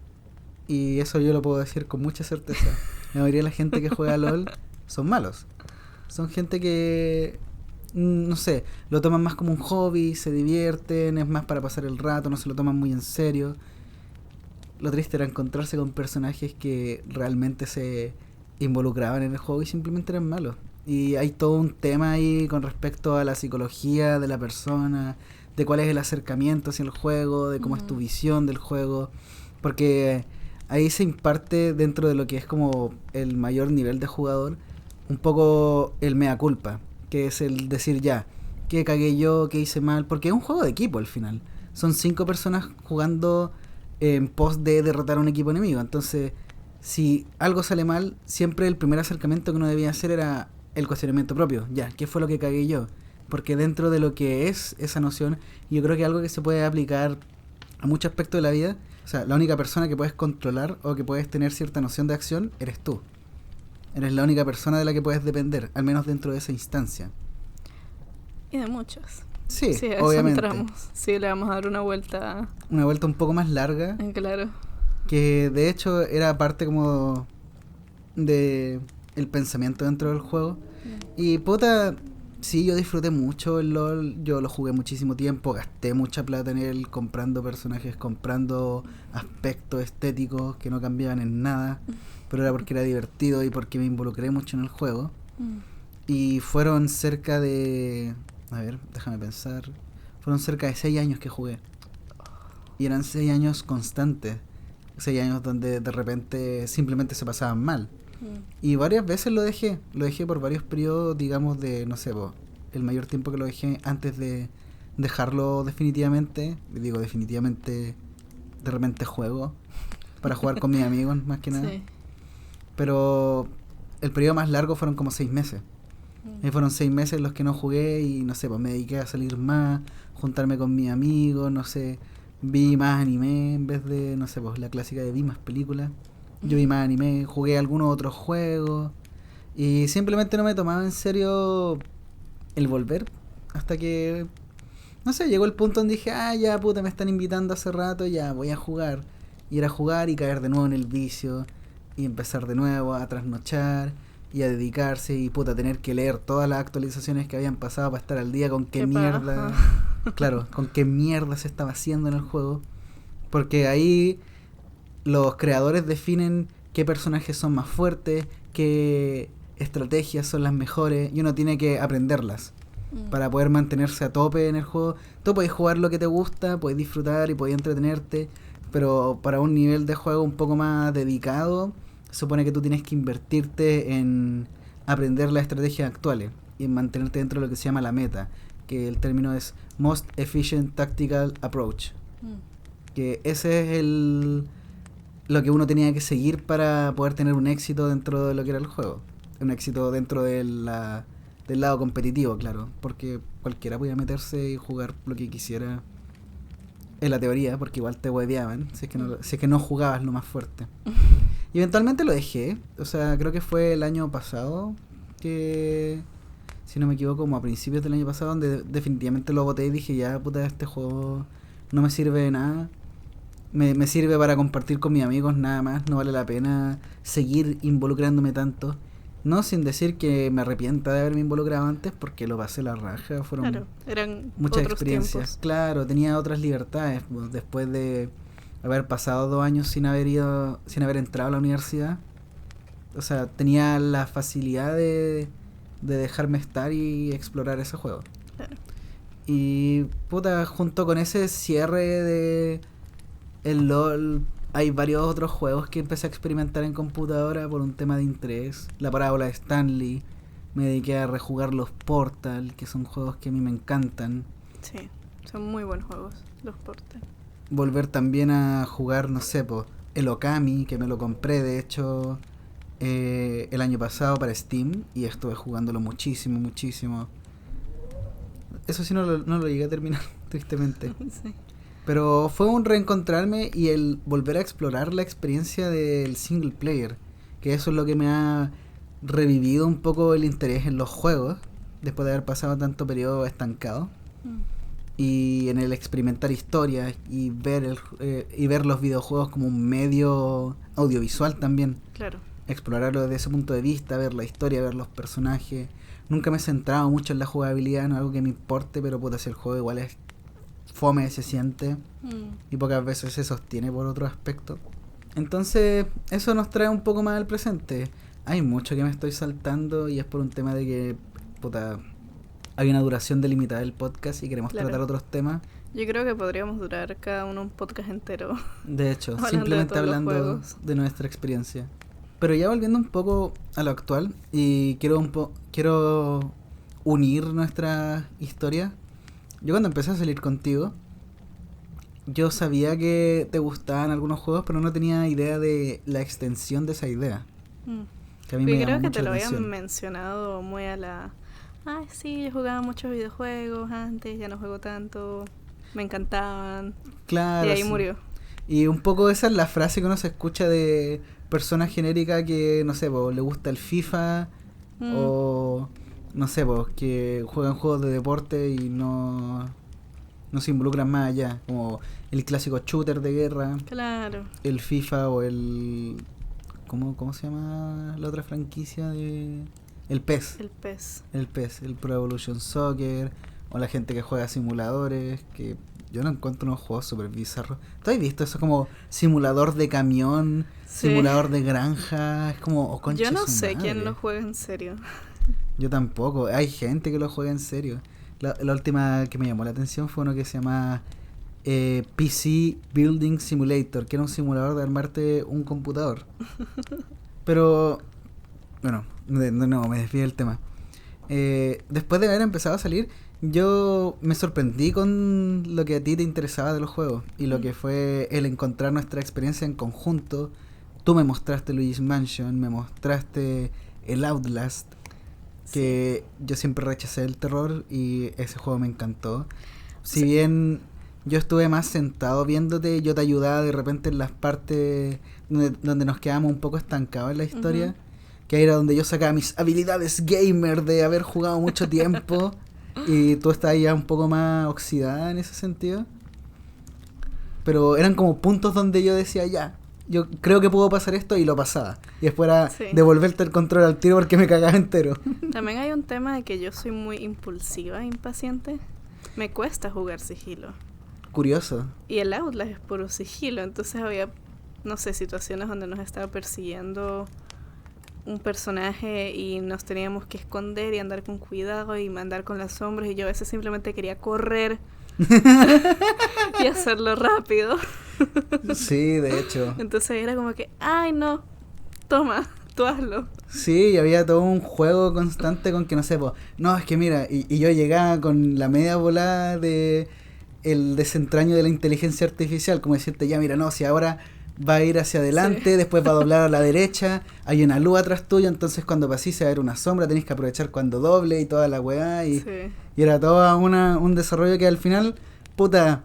Y eso yo lo puedo decir con mucha certeza. La mayoría de la gente que juega LOL son malos. Son gente que, no sé, lo toman más como un hobby, se divierten, es más para pasar el rato, no se lo toman muy en serio. Lo triste era encontrarse con personajes que realmente se involucraban en el juego y simplemente eran malos. Y hay todo un tema ahí con respecto a la psicología de la persona, de cuál es el acercamiento hacia el juego, de cómo es tu visión del juego, porque ahí se imparte, dentro de lo que es como el mayor nivel de jugador, un poco el mea culpa, que es el decir, ya, ¿qué cagué yo? ¿Qué hice mal? Porque es un juego de equipo al final. Son 5 personas jugando en pos de derrotar a un equipo enemigo. Entonces, si algo sale mal, siempre el primer acercamiento que uno debía hacer era el cuestionamiento propio. Ya, ¿qué fue lo que cagué yo? Porque dentro de lo que es esa noción, yo creo que algo que se puede aplicar a muchos aspectos de la vida, o sea, la única persona que puedes controlar o que puedes tener cierta noción de acción eres tú. Eres la única persona de la que puedes depender, al menos dentro de esa instancia. Y de muchos. Sí, a eso obviamente. Entramos. Sí, le vamos a dar una vuelta. Una vuelta un poco más larga. Claro. Que de hecho era parte como de el pensamiento dentro del juego. Y sí, yo disfruté mucho el LOL. Yo lo jugué muchísimo tiempo, gasté mucha plata en él, comprando personajes, comprando aspectos estéticos que no cambiaban en nada, pero era porque era divertido y porque me involucré mucho en el juego. Y fueron cerca de, a ver, déjame pensar, fueron cerca de 6 años que jugué. Y eran 6 años constantes, 6 años donde de repente simplemente se pasaban mal. Y varias veces lo dejé por varios periodos, digamos, de, no sé, el mayor tiempo que lo dejé antes de dejarlo definitivamente. Digo definitivamente, de repente juego para jugar con mis amigos, más que nada. Sí. pero el periodo más largo fueron como 6 meses. Y fueron 6 meses los que no jugué y no sé, pues me dediqué a salir más, juntarme con mis amigos, no sé, vi más anime en vez de, no sé, pues la clásica de vi más películas. Yo vi más anime, jugué algunos otros juegos y simplemente no me tomaba en serio el volver hasta que, no sé, llegó el punto donde dije, ya puta, me están invitando hace rato, ya voy a jugar. Ir a jugar y caer de nuevo en el vicio y empezar de nuevo a trasnochar y a dedicarse y puta tener que leer todas las actualizaciones que habían pasado para estar al día con qué mierda, claro, con qué mierda se estaba haciendo en el juego, porque ahí los creadores definen qué personajes son más fuertes, qué estrategias son las mejores y uno tiene que aprenderlas para poder mantenerse a tope en el juego. Tú puedes jugar lo que te gusta, puedes disfrutar y puedes entretenerte, pero para un nivel de juego un poco más dedicado supone que tú tienes que invertirte en aprender las estrategias actuales y en mantenerte dentro de lo que se llama la meta, que el término es Most Efficient Tactical Approach, que ese es lo que uno tenía que seguir para poder tener un éxito dentro de lo que era el juego, un éxito dentro de del lado competitivo, claro, porque cualquiera podía meterse y jugar lo que quisiera en la teoría, porque igual te hueveaban si es que no jugabas lo más fuerte. Y eventualmente lo dejé, o sea, creo que fue el año pasado, que si no me equivoco, como a principios del año pasado, donde definitivamente lo boté y dije, ya puta, este juego no me sirve de nada, me sirve para compartir con mis amigos nada más, no vale la pena seguir involucrándome tanto. No sin decir que me arrepienta de haberme involucrado antes, porque lo pasé la raja, fueron claro, eran muchas otros experiencias. Tiempos. Claro, tenía otras libertades, pues, después de haber pasado 2 años sin haber entrado a la universidad. O sea, tenía la facilidad de dejarme estar y explorar ese juego. Claro. Y puta, junto con ese cierre de el LOL, hay varios otros juegos que empecé a experimentar en computadora por un tema de interés. La parábola de Stanley, me dediqué a rejugar los Portal, que son juegos que a mí me encantan. Sí, son muy buenos juegos, los Portal. Volver también a jugar, no sé, el Okami, que me lo compré de hecho el año pasado para Steam y estuve jugándolo muchísimo. Eso sí no lo llegué a terminar, tristemente. Sí. Pero fue un reencontrarme y el volver a explorar la experiencia del single player, que eso es lo que me ha revivido un poco el interés en los juegos, después de haber pasado tanto periodo estancado. Y en el experimentar historias y ver los videojuegos como un medio audiovisual también. Claro. Explorarlo desde ese punto de vista, ver la historia, ver los personajes. Nunca me he centrado mucho en la jugabilidad, no es algo que me importe, pero puta, si el juego igual es fome, se siente y pocas veces se sostiene por otro aspecto. Entonces eso nos trae un poco más al presente. Hay mucho que me estoy saltando y es por un tema de que puta, hay una duración delimitada del podcast y queremos tratar otros temas. Yo creo que podríamos durar cada uno un podcast entero. De hecho, simplemente hablando de nuestra experiencia. Pero ya volviendo un poco a lo actual, y quiero unir nuestra historia. Yo cuando empecé a salir contigo, yo sabía que te gustaban algunos juegos, pero no tenía idea de la extensión de esa idea. Que a mí me creo que te lo habían mencionado muy a la... Ay, sí, yo jugaba muchos videojuegos antes, ya no juego tanto, me encantaban. Claro. Y ahí murió. Y un poco esa es la frase que uno se escucha de personas genéricas que, no sé, le gusta el FIFA o, no sé, que juegan juegos de deporte y no se involucran más allá, como el clásico shooter de guerra. Claro. El FIFA o el... ¿Cómo se llama la otra franquicia de...? El PES. El PES, el Pro Evolution Soccer, o la gente que juega simuladores, que yo no encuentro unos juegos súper bizarros. ¿Tú has visto eso como simulador de camión, simulador de granja? Es como, yo no sé quién lo juega en serio. Yo tampoco, hay gente que lo juega en serio. La última que me llamó la atención fue uno que se llama PC Building Simulator, que era un simulador de armarte un computador. Pero... Bueno, no, me desvío del tema. Después de haber empezado a salir, yo me sorprendí con lo que a ti te interesaba de los juegos y lo que fue el encontrar nuestra experiencia en conjunto tú me mostraste Luigi's Mansion, me mostraste el Outlast, que yo siempre rechacé el terror y ese juego me encantó. Si bien yo estuve más sentado viéndote, yo te ayudaba de repente en las partes donde nos quedamos un poco estancados en la historia, que era donde yo sacaba mis habilidades gamer de haber jugado mucho tiempo y tú estabas ya un poco más oxidada en ese sentido. Pero eran como puntos donde yo decía, ya, yo creo que puedo pasar esto, y lo pasaba. Y después era devolverte el control al tiro porque me cagaba entero. También hay un tema de que yo soy muy impulsiva e impaciente. Me cuesta jugar sigilo. Curioso. Y el Outlast es puro sigilo, entonces había, no sé, situaciones donde nos estaba persiguiendo un personaje y nos teníamos que esconder y andar con cuidado y andar con las sombras, y yo a veces simplemente quería correr y hacerlo rápido. Sí, de hecho. Entonces era como que, ay no, toma, tú hazlo. Sí, y había todo un juego constante con que no sé, no, es que mira, y yo llegaba con la media volada de el desentraño de la inteligencia artificial, como decirte, ya mira, no, si ahora va a ir hacia adelante, después va a doblar a la derecha, hay una luz atrás tuya, entonces cuando pasís se va a ver una sombra, tenés que aprovechar cuando doble y toda la weá, y era todo un desarrollo que al final, puta,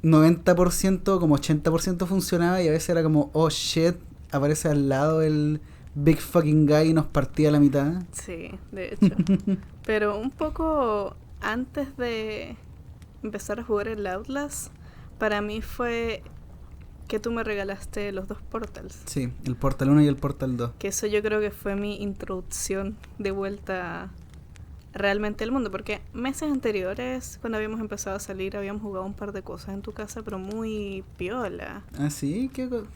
90%, como 80% funcionaba, y a veces era como, oh shit, aparece al lado el big fucking guy y nos partía a la mitad. Sí, de hecho. Pero un poco antes de empezar a jugar el Outlast, para mí fue que tú me regalaste los 2 Portals. Sí, el Portal 1 y el Portal 2. Que eso yo creo que fue mi introducción de vuelta realmente al mundo, porque meses anteriores, cuando habíamos empezado a salir, habíamos jugado un par de cosas en tu casa, pero muy piola. ¿Ah, sí?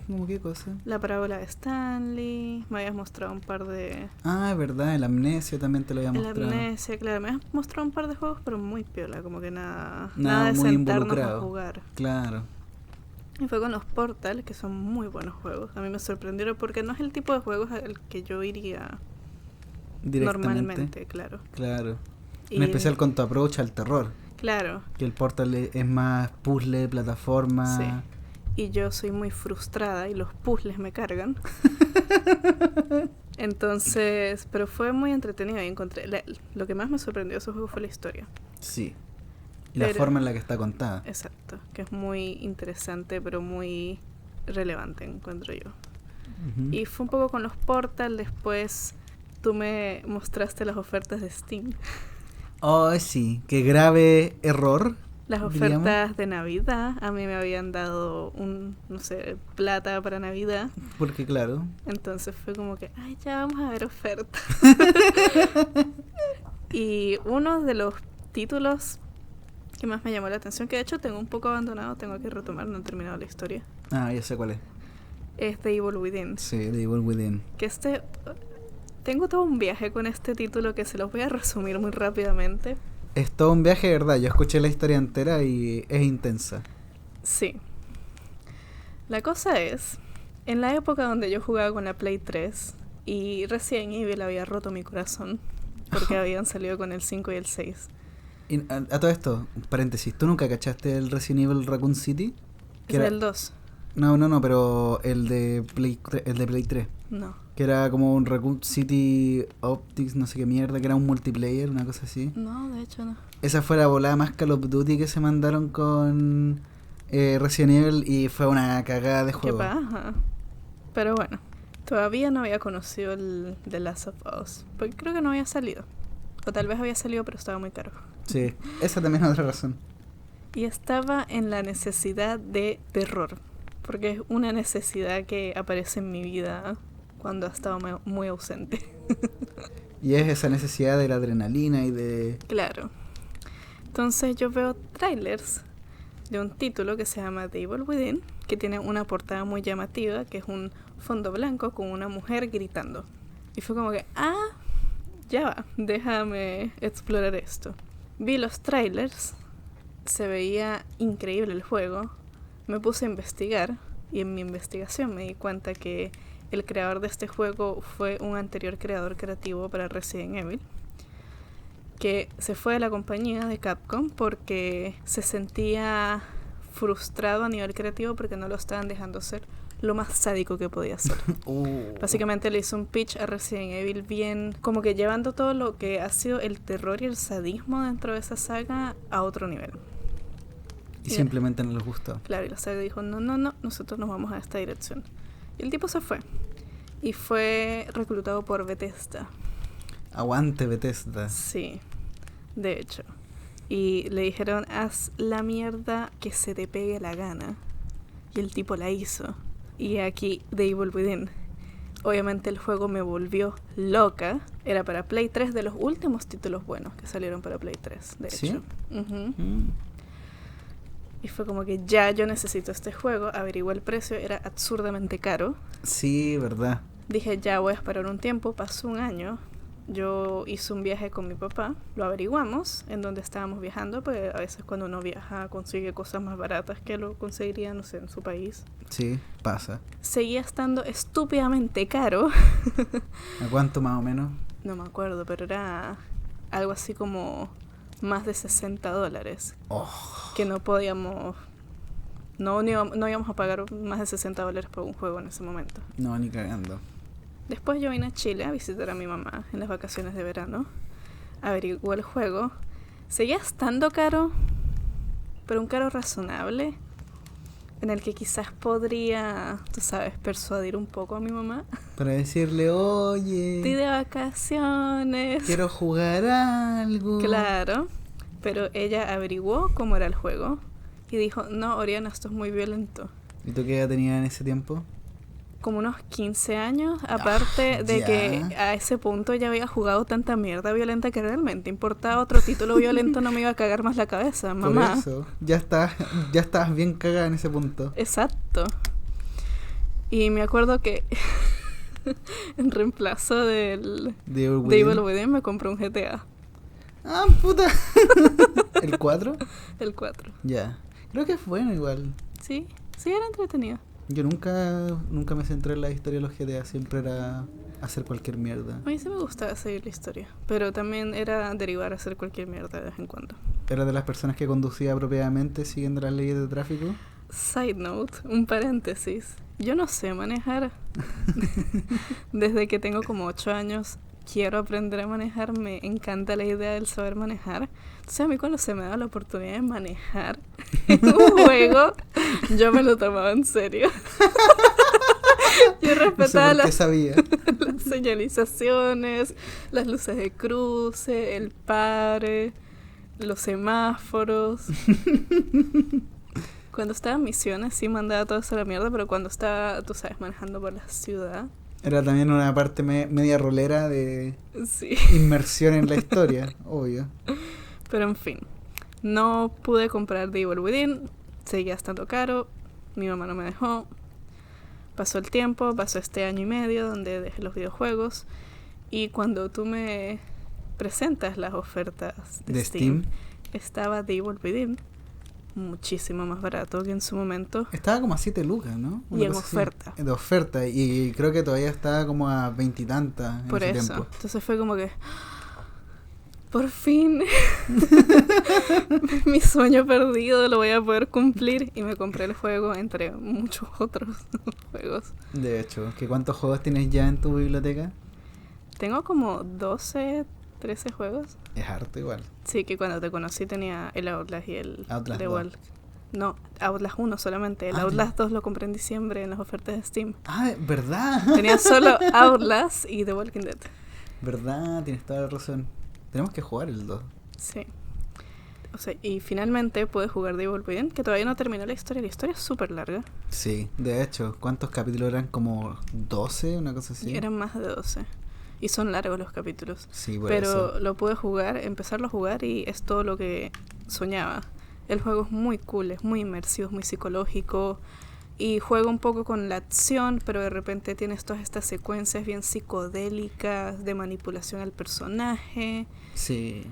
¿Cómo qué cosa? La parábola de Stanley, me habías mostrado un par de... Ah, es verdad, el Amnesia también te lo había mostrado. El Amnesia, claro, me has mostrado un par de juegos, pero muy piola, como que nada de muy sentarnos a jugar. Claro. Y fue con los Portal, que son muy buenos juegos. A mí me sorprendieron porque no es el tipo de juegos al que yo iría normalmente, claro. Claro. En especial con tu approach al terror. Claro. Que el Portal es más puzzle, plataforma. Sí. Y yo soy muy frustrada y los puzzles me cargan. Entonces, pero fue muy entretenido y encontré... lo que más me sorprendió de ese juego fue la historia. Sí. Y la forma en la que está contada. Exacto. Que es muy interesante, pero muy relevante, encuentro yo. Y fue un poco con los Portal, después... Tú me mostraste las ofertas de Steam. Oh, sí. Qué grave error. Las ofertas de Navidad. A mí me habían dado no sé, plata para Navidad. Porque claro. Entonces fue como que, ay, ya vamos a ver ofertas. Y uno de los títulos que más me llamó la atención, que de hecho tengo un poco abandonado, tengo que retomar, no he terminado la historia. Ah, ya sé cuál es. Es The Evil Within. Sí, The Evil Within. Que tengo todo un viaje con este título que se los voy a resumir muy rápidamente. Es todo un viaje, de verdad. Yo escuché la historia entera y es intensa. Sí. La cosa es, en la época donde yo jugaba con la Play 3 y Resident Evil había roto mi corazón porque habían salido con el 5 y el 6. Y a todo esto, paréntesis, ¿tú nunca cachaste el Resident Evil Raccoon City? Es el 2. No, pero el de Play 3. No. Que era como un Raccoon City Optics, no sé qué mierda, que era un multiplayer, una cosa así. No, de hecho no. Esa fue la volada más Call of Duty que se mandaron con Resident Evil y fue una cagada de juego. Qué paja. Pero bueno, todavía no había conocido el The Last of Us, porque creo que no había salido. O tal vez había salido, pero estaba muy caro. Sí, esa también es otra razón. Y estaba en la necesidad de terror, porque es una necesidad que aparece en mi vida cuando estaba muy ausente. Y es esa necesidad de la adrenalina y de... Claro. Entonces yo veo trailers de un título que se llama The Evil Within, que tiene una portada muy llamativa, que es un fondo blanco con una mujer gritando. Y fue como que, ya va, déjame explorar esto. Vi los trailers, se veía increíble el juego, me puse a investigar y en mi investigación me di cuenta que el creador de este juego fue un anterior creador creativo para Resident Evil, que se fue de la compañía de Capcom porque se sentía frustrado a nivel creativo porque no lo estaban dejando hacer lo más sádico que podía hacer. Básicamente le hizo un pitch a Resident Evil bien, como que llevando todo lo que ha sido el terror y el sadismo dentro de esa saga a otro nivel. Y simplemente no les gustó. Claro, y la saga dijo, no, nosotros nos vamos a esta dirección. Y el tipo se fue. Y fue reclutado por Bethesda. Aguante Bethesda. Sí, de hecho. Y le dijeron, haz la mierda que se te pegue la gana. Y el tipo la hizo. Y aquí, The Evil Within. Obviamente el juego me volvió loca. Era para Play 3, de los últimos títulos buenos que salieron para Play 3, de hecho. ¿Sí? Y fue como que ya yo necesito este juego. Averigué el precio, era absurdamente caro. Sí, verdad. Dije, ya voy a esperar un tiempo. Pasó un año. Yo hice un viaje con mi papá, lo averiguamos en donde estábamos viajando, porque a veces cuando uno viaja consigue cosas más baratas que lo conseguiría, no sé, en su país. Sí, pasa. Seguía estando estúpidamente caro. ¿A cuánto más o menos? No me acuerdo, pero era algo así como más de $60. Que no podíamos... No íbamos a pagar más de $60 por un juego en ese momento. No, ni cagando. Después yo vine a Chile a visitar a mi mamá en las vacaciones de verano. Averigué el juego. Seguía estando caro, pero un caro razonable, en el que quizás podría, tú sabes, persuadir un poco a mi mamá. Para decirle, oye, estoy de vacaciones, quiero jugar algo. Claro, pero ella averiguó cómo era el juego y dijo, no, Oriana, esto es muy violento. ¿Y tú qué edad tenías en ese tiempo? Como unos 15 años, aparte de que a ese punto ya había jugado tanta mierda violenta que realmente importaba otro título violento, no me iba a cagar más la cabeza, mamá. Por eso, ya estabas bien cagada en ese punto. Exacto. Y me acuerdo que en reemplazo del de Evil Within me compré un GTA. Ah, puta. ¿El 4? El 4. Ya. Creo que es bueno igual. Sí, era entretenido. Yo nunca me centré en la historia de los GTA, siempre era hacer cualquier mierda. A mí sí me gustaba seguir la historia, pero también era derivar a hacer cualquier mierda de vez en cuando. ¿Era de las personas que conducía apropiadamente siguiendo las leyes de tráfico? Side note, un paréntesis. Yo no sé manejar. Desde que tengo como 8 años quiero aprender a manejar, me encanta la idea del saber manejar. Entonces a mí cuando se me da la oportunidad de manejar en un juego, yo me lo tomaba en serio. Yo respetaba no sé las señalizaciones, las luces de cruce, el pare, los semáforos. Cuando estaba en misiones sí mandaba todo eso a la mierda, pero cuando estaba, tú sabes, manejando por la ciudad... Era también una parte media rolera de sí. Inmersión en la historia, obvio. Pero en fin, no pude comprar The Evil Within, seguía estando caro, mi mamá no me dejó. Pasó el tiempo, pasó este año y medio donde dejé los videojuegos, y cuando tú me presentas las ofertas de Steam, estaba The Evil Within muchísimo más barato que en su momento. Estaba como a 7 lucas, ¿no? Y en oferta. De oferta, y creo que todavía estaba como a 20 y tantas en por ese eso. tiempo. Entonces fue como que por fin mi sueño perdido lo voy a poder cumplir, y me compré el juego entre muchos otros juegos. De hecho, ¿cuántos juegos tienes ya en tu biblioteca? Tengo como 12, 13 juegos. Es harto igual. Sí, que cuando te conocí tenía el Outlast y el Outlast The 2. Walk. No, Outlast 1 solamente. El Outlast 2 lo compré en diciembre en las ofertas de Steam. Ah, ¿verdad? Tenía solo Outlast y The Walking Dead. ¿Verdad? Tienes toda la razón. Tenemos que jugar el 2. Sí. O sea, y finalmente pude jugar The Evil Within, que todavía no terminó la historia. La historia es súper larga. Sí, de hecho. ¿Cuántos capítulos eran? ¿Como 12? Una cosa así. Eran más de 12. Y son largos los capítulos. Sí, por pero eso. Lo pude jugar, empezarlo a jugar, y es todo lo que soñaba. El juego es muy cool, es muy inmersivo, es muy psicológico, y juega un poco con la acción, pero de repente tienes todas estas secuencias bien psicodélicas de manipulación al personaje. Sí.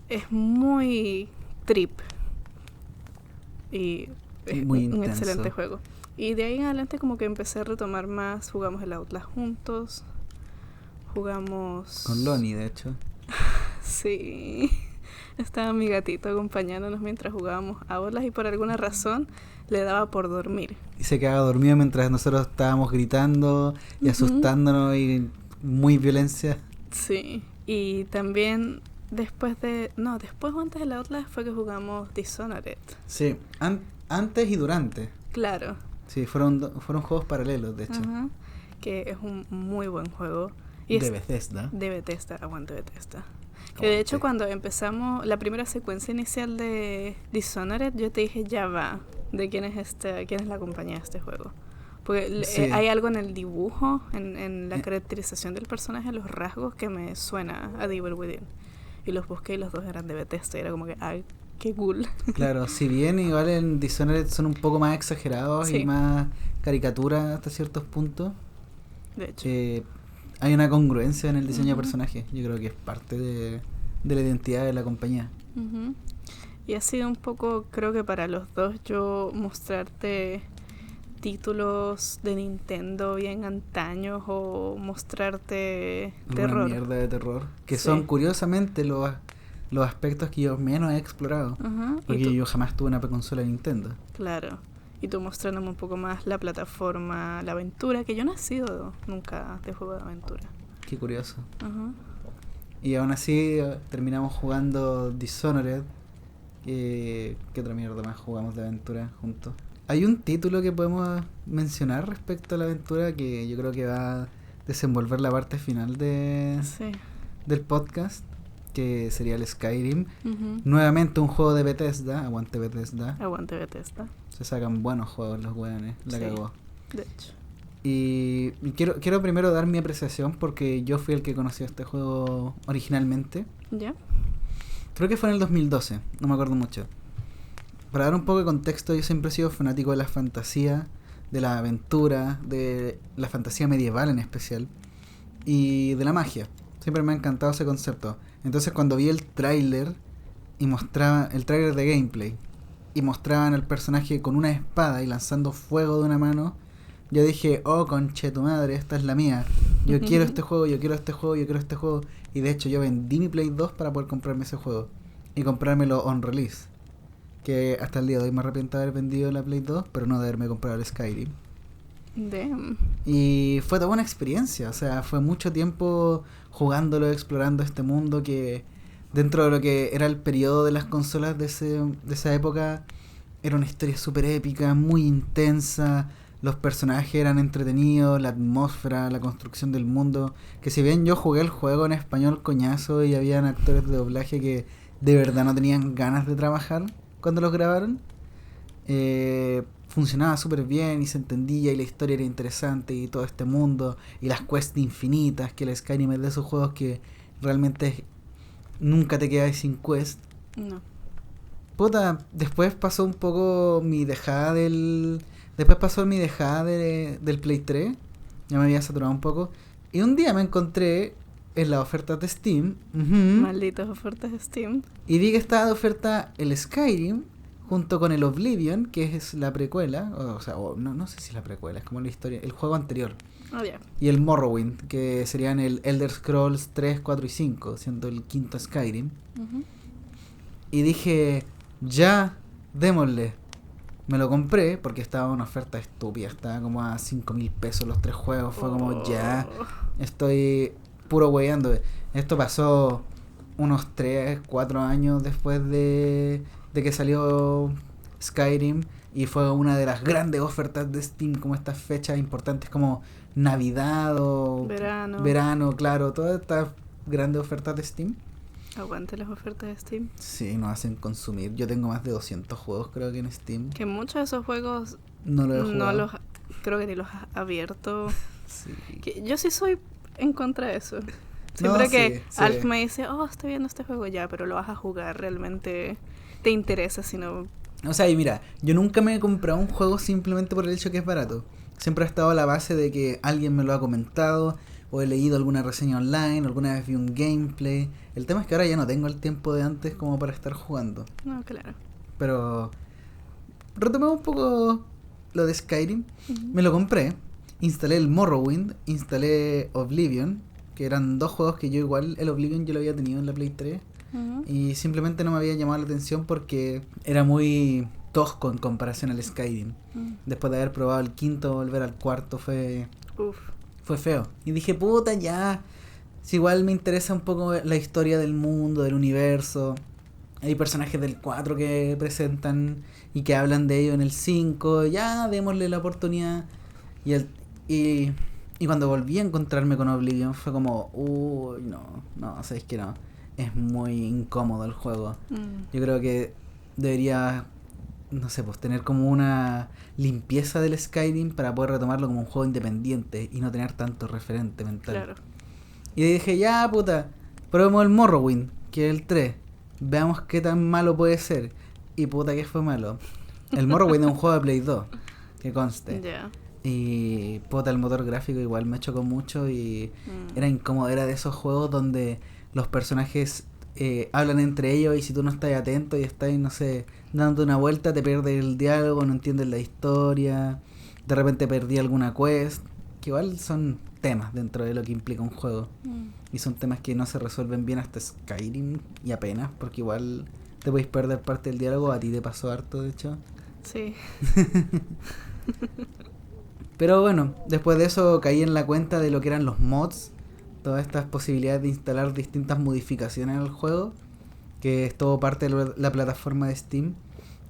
Es muy trip. Y es muy un intenso. excelente juego. Y de ahí en adelante como que empecé a retomar más. Jugamos el Outlast juntos. Jugamos... Con Lonnie, de hecho. Sí. Estaba mi gatito acompañándonos mientras jugábamos a bolas y por alguna razón le daba por dormir. Y se quedaba dormido mientras nosotros estábamos gritando y asustándonos y muy violencia. Sí, y también después o antes de la Outlast fue que jugamos Dishonored. Sí, antes y durante. Claro. Sí, fueron juegos paralelos, de hecho. Que es un muy buen juego. Y de Bethesda. De Bethesda, aguante Bethesda. Que de hecho cuando empezamos la primera secuencia inicial de Dishonored, yo te dije, ya va, de quién es la compañía de este juego. Porque sí, hay algo en el dibujo, en la caracterización del personaje, los rasgos que me suena a The Evil Within. Y los busqué y los dos eran de Bethesda. Y era como que, ay, qué cool. Claro, si bien igual en Dishonored son un poco más exagerados sí, y más caricatura hasta ciertos puntos. De hecho. Hay una congruencia en el diseño de personajes. Yo creo que es parte de la identidad de la compañía. Y ha sido un poco, creo que para los dos, yo mostrarte títulos de Nintendo bien antaños o mostrarte terror. Una mierda de terror. Que sí, son curiosamente los aspectos que yo menos he explorado. Porque yo jamás tuve una consola de Nintendo. Claro. Y tú mostrándome un poco más la plataforma, la aventura, que yo no he sido nunca de juego de aventura. Qué curioso. Y aún así terminamos jugando Dishonored. ¿Qué otra mierda más jugamos de aventura juntos? Hay un título que podemos mencionar respecto a la aventura que yo creo que va a desenvolver la parte final del podcast, que sería el Skyrim. Nuevamente un juego de Bethesda. Aguante Bethesda. Aguante Bethesda. Se sacan buenos juegos los weones. La cagó. De hecho. Y quiero primero dar mi apreciación porque yo fui el que conoció este juego originalmente. ¿Ya? Creo que fue en el 2012, no me acuerdo mucho. Para dar un poco de contexto, yo siempre he sido fanático de la fantasía, de la aventura, de la fantasía medieval en especial, y de la magia. Siempre me ha encantado ese concepto. Entonces cuando vi el tráiler y mostraba el tráiler de gameplay y mostraban al personaje con una espada y lanzando fuego de una mano, yo dije, oh, conche tu madre, esta es la mía. Yo quiero este juego, yo quiero este juego, yo quiero este juego. Y de hecho yo vendí mi Play 2 para poder comprarme ese juego. Y comprármelo on release. Que hasta el día de hoy me arrepiento de haber vendido la Play 2, pero no de haberme comprado el Skyrim. Damn. Y fue toda una experiencia. O sea, fue mucho tiempo jugándolo, explorando este mundo que dentro de lo que era el periodo de las consolas de esa época, era una historia súper épica, muy intensa. Los personajes eran entretenidos, la atmósfera, la construcción del mundo. Que si bien yo jugué el juego en español coñazo y habían actores de doblaje que de verdad no tenían ganas de trabajar cuando los grabaron, funcionaba súper bien y se entendía y la historia era interesante y todo este mundo y las quests infinitas, que el Skyrim es de esos juegos que realmente nunca te quedas sin quest. No. Puta, después pasó un poco mi dejada del Play 3. Ya me había saturado un poco. Y un día me encontré en las ofertas de Steam. Malditas ofertas de Steam. Y vi que estaba de oferta el Skyrim junto con el Oblivion, que es la precuela. O sea, no sé si es la precuela, es como la historia, el juego anterior. Oh, yeah. Y el Morrowind, que serían el Elder Scrolls 3, 4 y 5, siendo el quinto Skyrim. Y dije, ya, démosle. Me lo compré porque estaba en una oferta estúpida. Estaba como a 5,000 pesos los 3 juegos. Fue como, ya, estoy puro weyando. Esto pasó unos 3, 4 años después de que salió Skyrim. Y fue una de las grandes ofertas de Steam, como estas fechas importantes como Navidad o verano, claro. Todas estas grandes ofertas de Steam. Aguante las ofertas de Steam. Sí, nos hacen consumir. Yo tengo más de 200 juegos, creo que en Steam. Que muchos de esos juegos no los he jugado. Creo que ni los has abierto. Sí. Que yo sí soy en contra de eso. Siempre que Alf me dice, oh, estoy viendo este juego ya, pero lo vas a jugar, realmente te interesa, si no... O sea, y mira, yo nunca me he comprado un juego simplemente por el hecho que es barato. Siempre ha estado a la base de que alguien me lo ha comentado, o he leído alguna reseña online, alguna vez vi un gameplay. El tema es que ahora ya no tengo el tiempo de antes como para estar jugando. No, claro. Pero retomemos un poco lo de Skyrim. Me lo compré, instalé el Morrowind, instalé Oblivion, que eran 2 juegos que yo igual, el Oblivion yo lo había tenido en la Play 3, y simplemente no me había llamado la atención porque era muy tosco en comparación al Skyrim. Después de haber probado el quinto, volver al cuarto fue feo. Y dije, puta, ya, si igual me interesa un poco la historia del mundo, del universo. Hay personajes del 4 que presentan y que hablan de ello en el 5, ya démosle la oportunidad. Y cuando volví a encontrarme con Oblivion fue como, uy, no, sabéis que no. Es muy incómodo el juego. Yo creo que debería, no sé, pues tener como una limpieza del Skyrim para poder retomarlo como un juego independiente y no tener tanto referente mental. Claro. Y dije, ya puta, probemos el Morrowind, que es el 3. Veamos qué tan malo puede ser. Y puta que fue malo. El Morrowind es un juego de Play 2, que conste. Yeah. Y puta, el motor gráfico igual me chocó mucho y era incómodo. Era de esos juegos donde los personajes hablan entre ellos y si tú no estás atento y estás, no sé, dando una vuelta, te pierdes el diálogo, no entiendes la historia, de repente perdí alguna quest, que igual son temas dentro de lo que implica un juego. Y son temas que no se resuelven bien hasta Skyrim y apenas, porque igual te podéis perder parte del diálogo. A ti te pasó harto, de hecho. Sí. Pero bueno, después de eso caí en la cuenta de lo que eran los mods, todas estas posibilidades de instalar distintas modificaciones al juego, que es todo parte de la plataforma de Steam.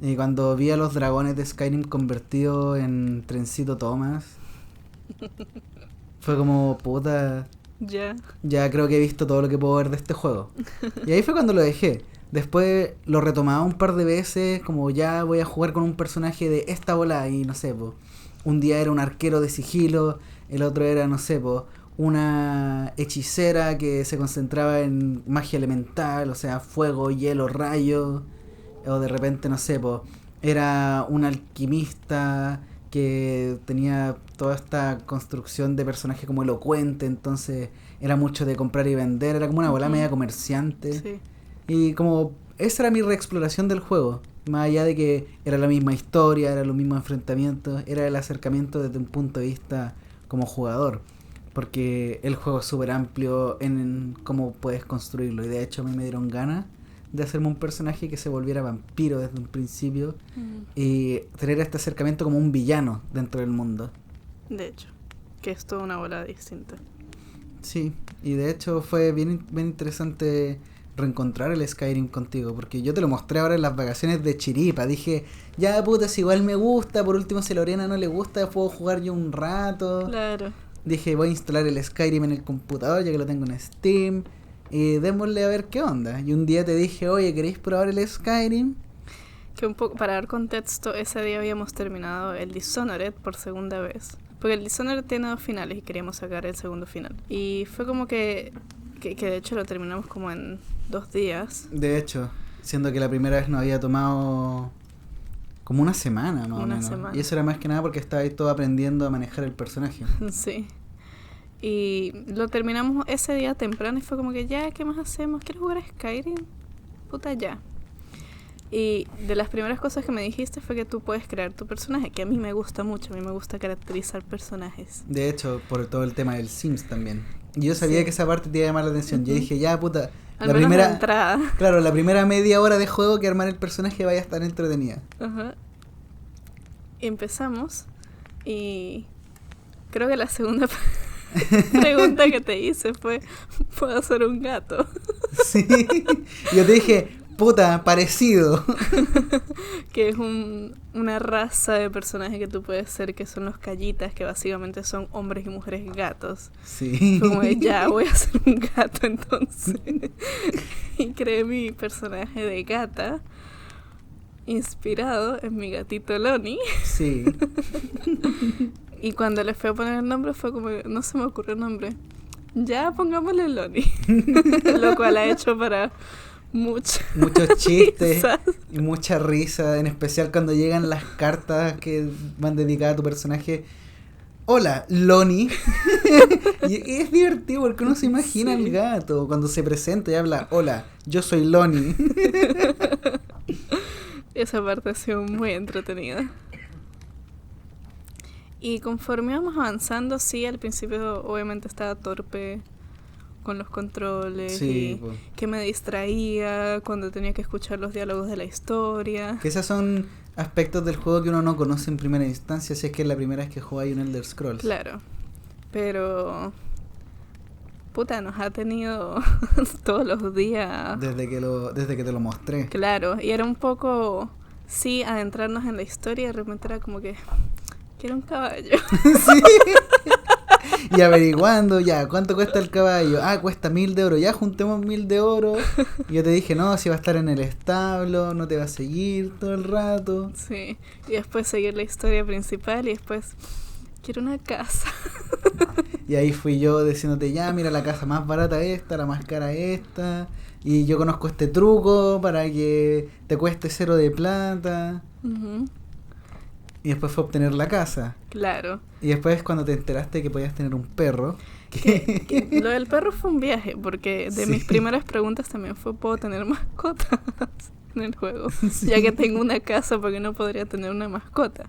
Y cuando vi a los dragones de Skyrim convertidos en Trencito Thomas, fue como, puta, ya creo que he visto todo lo que puedo ver de este juego. Y ahí fue cuando lo dejé. Después lo retomaba un par de veces, como ya voy a jugar con un personaje de esta bola y no sé, po. Un día era un arquero de sigilo, el otro era, no sé, po, una hechicera que se concentraba en magia elemental, o sea, fuego, hielo, rayo. O de repente, no sé, po, era un alquimista que tenía toda esta construcción de personaje como elocuente, entonces era mucho de comprar y vender, era como una bola media comerciante. Sí. Y como esa era mi reexploración del juego, más allá de que era la misma historia, era los mismos enfrentamientos, era el acercamiento desde un punto de vista como jugador, porque el juego es súper amplio en cómo puedes construirlo, y de hecho a mí me dieron ganas de hacerme un personaje que se volviera vampiro desde un principio y tener este acercamiento como un villano dentro del mundo. De hecho, que es toda una bola distinta. Sí, y de hecho fue bien interesante reencontrar el Skyrim contigo, porque yo te lo mostré ahora en las vacaciones de Chiripa. Dije, ya puta, si igual me gusta, por último si a Lorena no le gusta, puedo jugar yo un rato. Claro. Dije, voy a instalar el Skyrim en el computador ya que lo tengo en Steam y démosle a ver qué onda. Y un día te dije, oye, ¿queréis probar el Skyrim? Que un poco, para dar contexto, ese día habíamos terminado el Dishonored por segunda vez. Porque el Dishonored tiene 2 finales y queríamos sacar el segundo final. Y fue como que de hecho lo terminamos como en 2 días. De hecho, siendo que la primera vez nos había tomado como una semana, más o menos. Y eso era más que nada porque estaba ahí todo aprendiendo a manejar el personaje. Sí. Y lo terminamos ese día temprano y fue como que ya, ¿qué más hacemos? ¿Quieres jugar a Skyrim? Puta, ya. Y de las primeras cosas que me dijiste fue que tú puedes crear tu personaje, que a mí me gusta mucho, a mí me gusta caracterizar personajes. De hecho, por todo el tema del Sims también. Yo sabía que esa parte te iba a llamar la atención. Yo dije, ya puta, la primera entrada. Claro, la primera media hora de juego que armar el personaje vaya a estar entretenida. Ajá. Empezamos y creo que la segunda pregunta que te hice fue, ¿puedo ser un gato? Sí. Yo te dije, puta, parecido. Que es una raza de personajes que tú puedes ser, que son los callitas, que básicamente son hombres y mujeres gatos. Sí. Como de, ya, voy a ser un gato entonces. Y creé mi personaje de gata, inspirado en mi gatito Lonnie. Sí. Y cuando le fui a poner el nombre fue como, no se me ocurrió el nombre. Ya, pongámosle Lonnie. Lo cual ha hecho para muchos chistes risas. Y mucha risa, en especial cuando llegan las cartas que van dedicadas a tu personaje. Hola, Lonnie. Y es divertido porque uno se imagina al gato cuando se presenta y habla, hola, yo soy Lonnie. Esa parte ha sido muy entretenida. Y conforme íbamos avanzando, sí, al principio obviamente estaba torpe con los controles Sí, y pues. que me distraía cuando tenía que escuchar los diálogos de la historia. Que esos son aspectos del juego que uno no conoce en primera instancia, si es que es la primera vez que jugáis un Elder Scrolls. Claro, pero puta, nos ha tenido todos los días. Desde que te lo mostré. Claro, y era un poco, sí, adentrarnos en la historia, de repente era como que quiero un caballo. Sí. Y averiguando, ya, ¿cuánto cuesta el caballo? Ah, cuesta 1000 de oro, ya juntemos 1000 de oro. Y yo te dije, no, si va a estar en el establo, no te va a seguir todo el rato. Sí, y después seguir la historia principal y después quiero una casa. Y ahí fui yo diciéndote, ya, mira, la casa más barata esta, la más cara esta. Y yo conozco este truco para que te cueste 0 de plata. Uh-huh. Y después fue obtener la casa. Claro. Y después cuando te enteraste que podías tener un perro. Que lo del perro fue un viaje, porque de Sí. mis primeras preguntas también fue, ¿puedo tener mascotas en el juego? Sí. Ya que tengo una casa, ¿por qué no podría tener una mascota?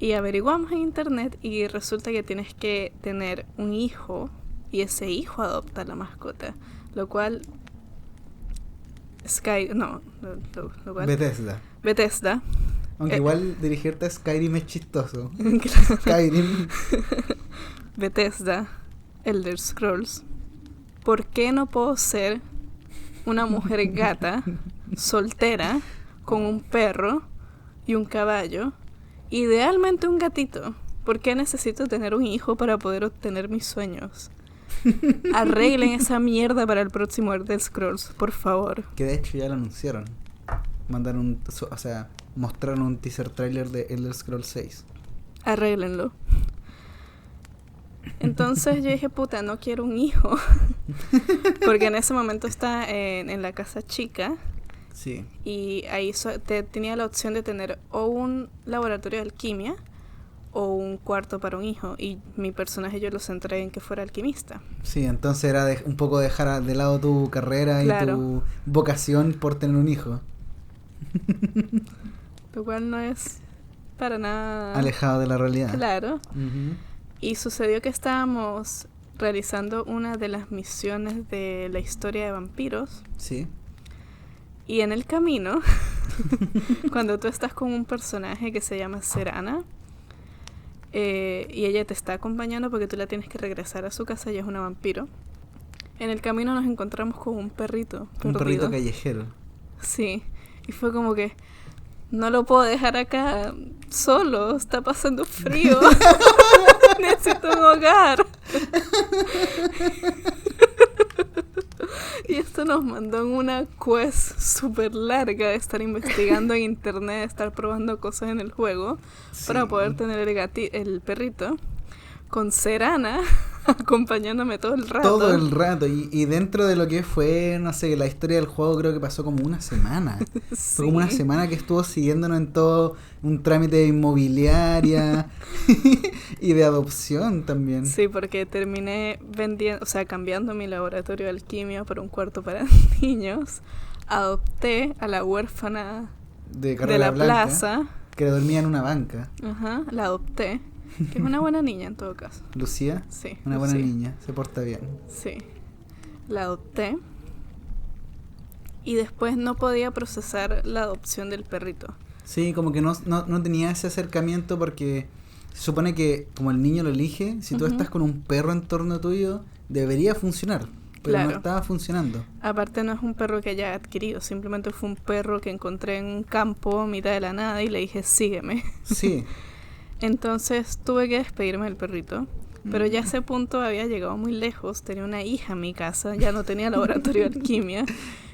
Y averiguamos en internet y resulta que tienes que tener un hijo y ese hijo adopta la mascota, lo cual Bethesda. Bethesda. Aunque igual dirigirte a Skyrim es chistoso. Claro. Skyrim. Bethesda, Elder Scrolls. ¿Por qué no puedo ser una mujer gata, soltera, con un perro y un caballo? Idealmente un gatito. ¿Por qué necesito tener un hijo para poder obtener mis sueños? Arreglen esa mierda para el próximo Elder Scrolls, por favor. Que de hecho ya lo anunciaron. Mostraron un teaser trailer de Elder Scrolls 6. Arréglenlo. Entonces yo dije, puta, no quiero un hijo. Porque en ese momento estaba en la casa chica. Sí. Y ahí tenía la opción de tener o un laboratorio de alquimia o un cuarto para un hijo. Y mi personaje yo lo centré en que fuera alquimista. Sí, entonces era un poco dejar de lado tu carrera Claro. y tu vocación por tener un hijo. Lo cual no es para nada Alejado de la realidad. claro. Uh-huh. Y sucedió que estábamos realizando una de las misiones de la historia de vampiros. Sí. Y en el camino, cuando tú estás con un personaje que se llama Serana, y ella te está acompañando porque tú la tienes que regresar a su casa, ella es una vampiro. En el camino nos encontramos con un perrito Un perdido. perrito callejero. Sí, y fue como que no lo puedo dejar acá solo, está pasando frío. Necesito un hogar. Y esto nos mandó en una quest súper larga de estar investigando en internet, de estar probando cosas en el juego, Sí. para poder tener el perrito, con Serana acompañándome todo el rato. Todo el rato. Y dentro de lo que fue, no sé, la historia del juego, creo que pasó como una semana. Fue como una Sí. semana que estuvo siguiéndonos en todo un trámite de inmobiliaria y de adopción también. Sí, porque terminé vendiendo, o sea, cambiando mi laboratorio de alquimia por un cuarto para niños. Adopté a la huérfana De de Carrera la Blanca, plaza. que dormía en una banca. Ajá, la adopté. Que es una buena niña en todo caso. Lucía, Sí. una buena sí, niña, se porta bien. Sí. La adopté. Y después no podía procesar la adopción del perrito. Sí, como que no tenía ese acercamiento porque se supone que como el niño lo elige, si tú Ujú. estás con un perro en torno tuyo, debería funcionar, pero Claro. no estaba funcionando. Aparte no es un perro que haya adquirido, simplemente fue un perro que encontré en un campo a mitad de la nada y le dije, sígueme. Sí, Entonces tuve que despedirme del perrito, pero ya a ese punto había llegado muy lejos, tenía una hija en mi casa, ya no tenía laboratorio de alquimia.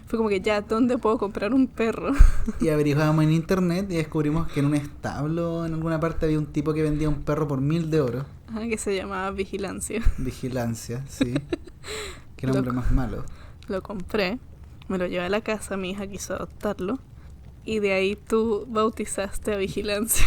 Fue como que ya, ¿dónde puedo comprar un perro? y averiguábamos en internet y descubrimos que en un establo, en alguna parte, había un tipo que vendía un perro por 1000 de oro. Ajá, que se llamaba Vigilancia. Vigilancia, sí. Qué nombre Loco. más malo. Lo compré, me lo llevé a la casa, mi hija quiso adoptarlo. Y de ahí tú bautizaste a Vigilancia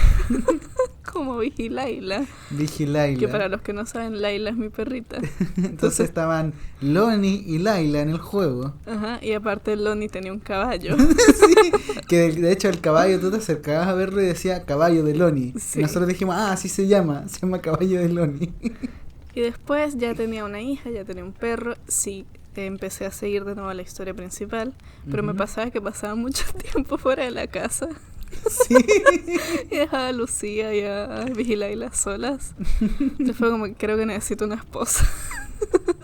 como Vigilaila. Vigilaila. Que para los que no saben, Laila es mi perrita. Entonces estaban Lonnie y Laila en el juego. Ajá, y aparte Lonnie tenía un caballo. Sí, que de hecho el caballo, tú te acercabas a verlo y decía caballo de Lonnie. Sí. Y nosotros dijimos, así se llama caballo de Lonnie. Y después ya tenía una hija, ya tenía un perro. Sí, empecé a seguir de nuevo la historia principal, pero me pasaba que pasaba mucho tiempo fuera de la casa. Sí. Y dejaba a Lucía y a Vigilaila solas. Entonces fue como que creo que necesito una esposa.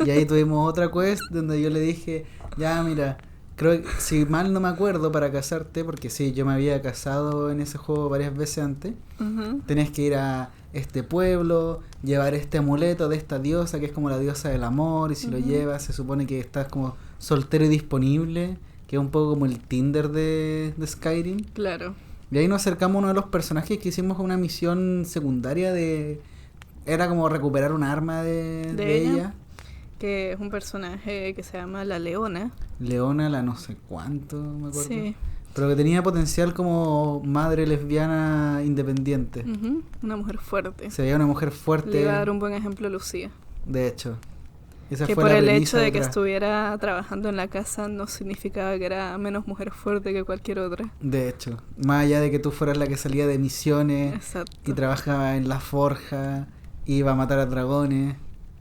Y ahí tuvimos otra quest donde yo le dije, ya mira, creo que si mal no me acuerdo para casarte, porque sí, yo me había casado en ese juego varias veces antes, tenés que ir a este pueblo, llevar este amuleto de esta diosa que es como la diosa del amor, y si lo llevas se supone que estás como soltero y disponible, que es un poco como el Tinder de Skyrim. Claro. Y ahí nos acercamos a uno de los personajes que hicimos una misión secundaria de... Era como recuperar un arma de ella. Que es un personaje que se llama la Leona. Leona, la no sé cuánto, me acuerdo. Sí. Pero que tenía potencial como madre lesbiana independiente. Una mujer fuerte. Se veía una mujer fuerte. Le iba a dar un buen ejemplo a Lucía. De hecho. Esa que fue por la el premisa hecho de que detrás. estuviera trabajando en la casa no significaba que era menos mujer fuerte que cualquier otra. De hecho. Más allá de que tú fueras la que salía de misiones. Exacto. Y trabajaba en la forja. Iba a matar a dragones.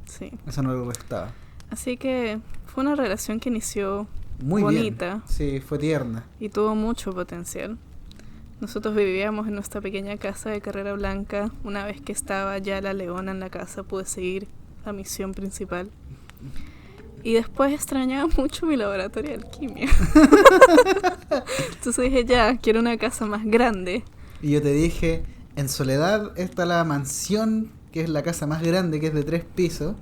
Sí. Eso no le restaba. Así que fue una relación que inició Muy bonita. bien. Sí, fue tierna. Y tuvo mucho potencial. Nosotros vivíamos en nuestra pequeña casa de Carrera Blanca. Una vez que estaba ya la Leona en la casa, pude seguir la misión principal. Y después extrañaba mucho mi laboratorio de alquimia. Entonces dije, ya, quiero una casa más grande. Y yo te dije, en Soledad está la mansión, que es la casa más grande, que es de 3 pisos,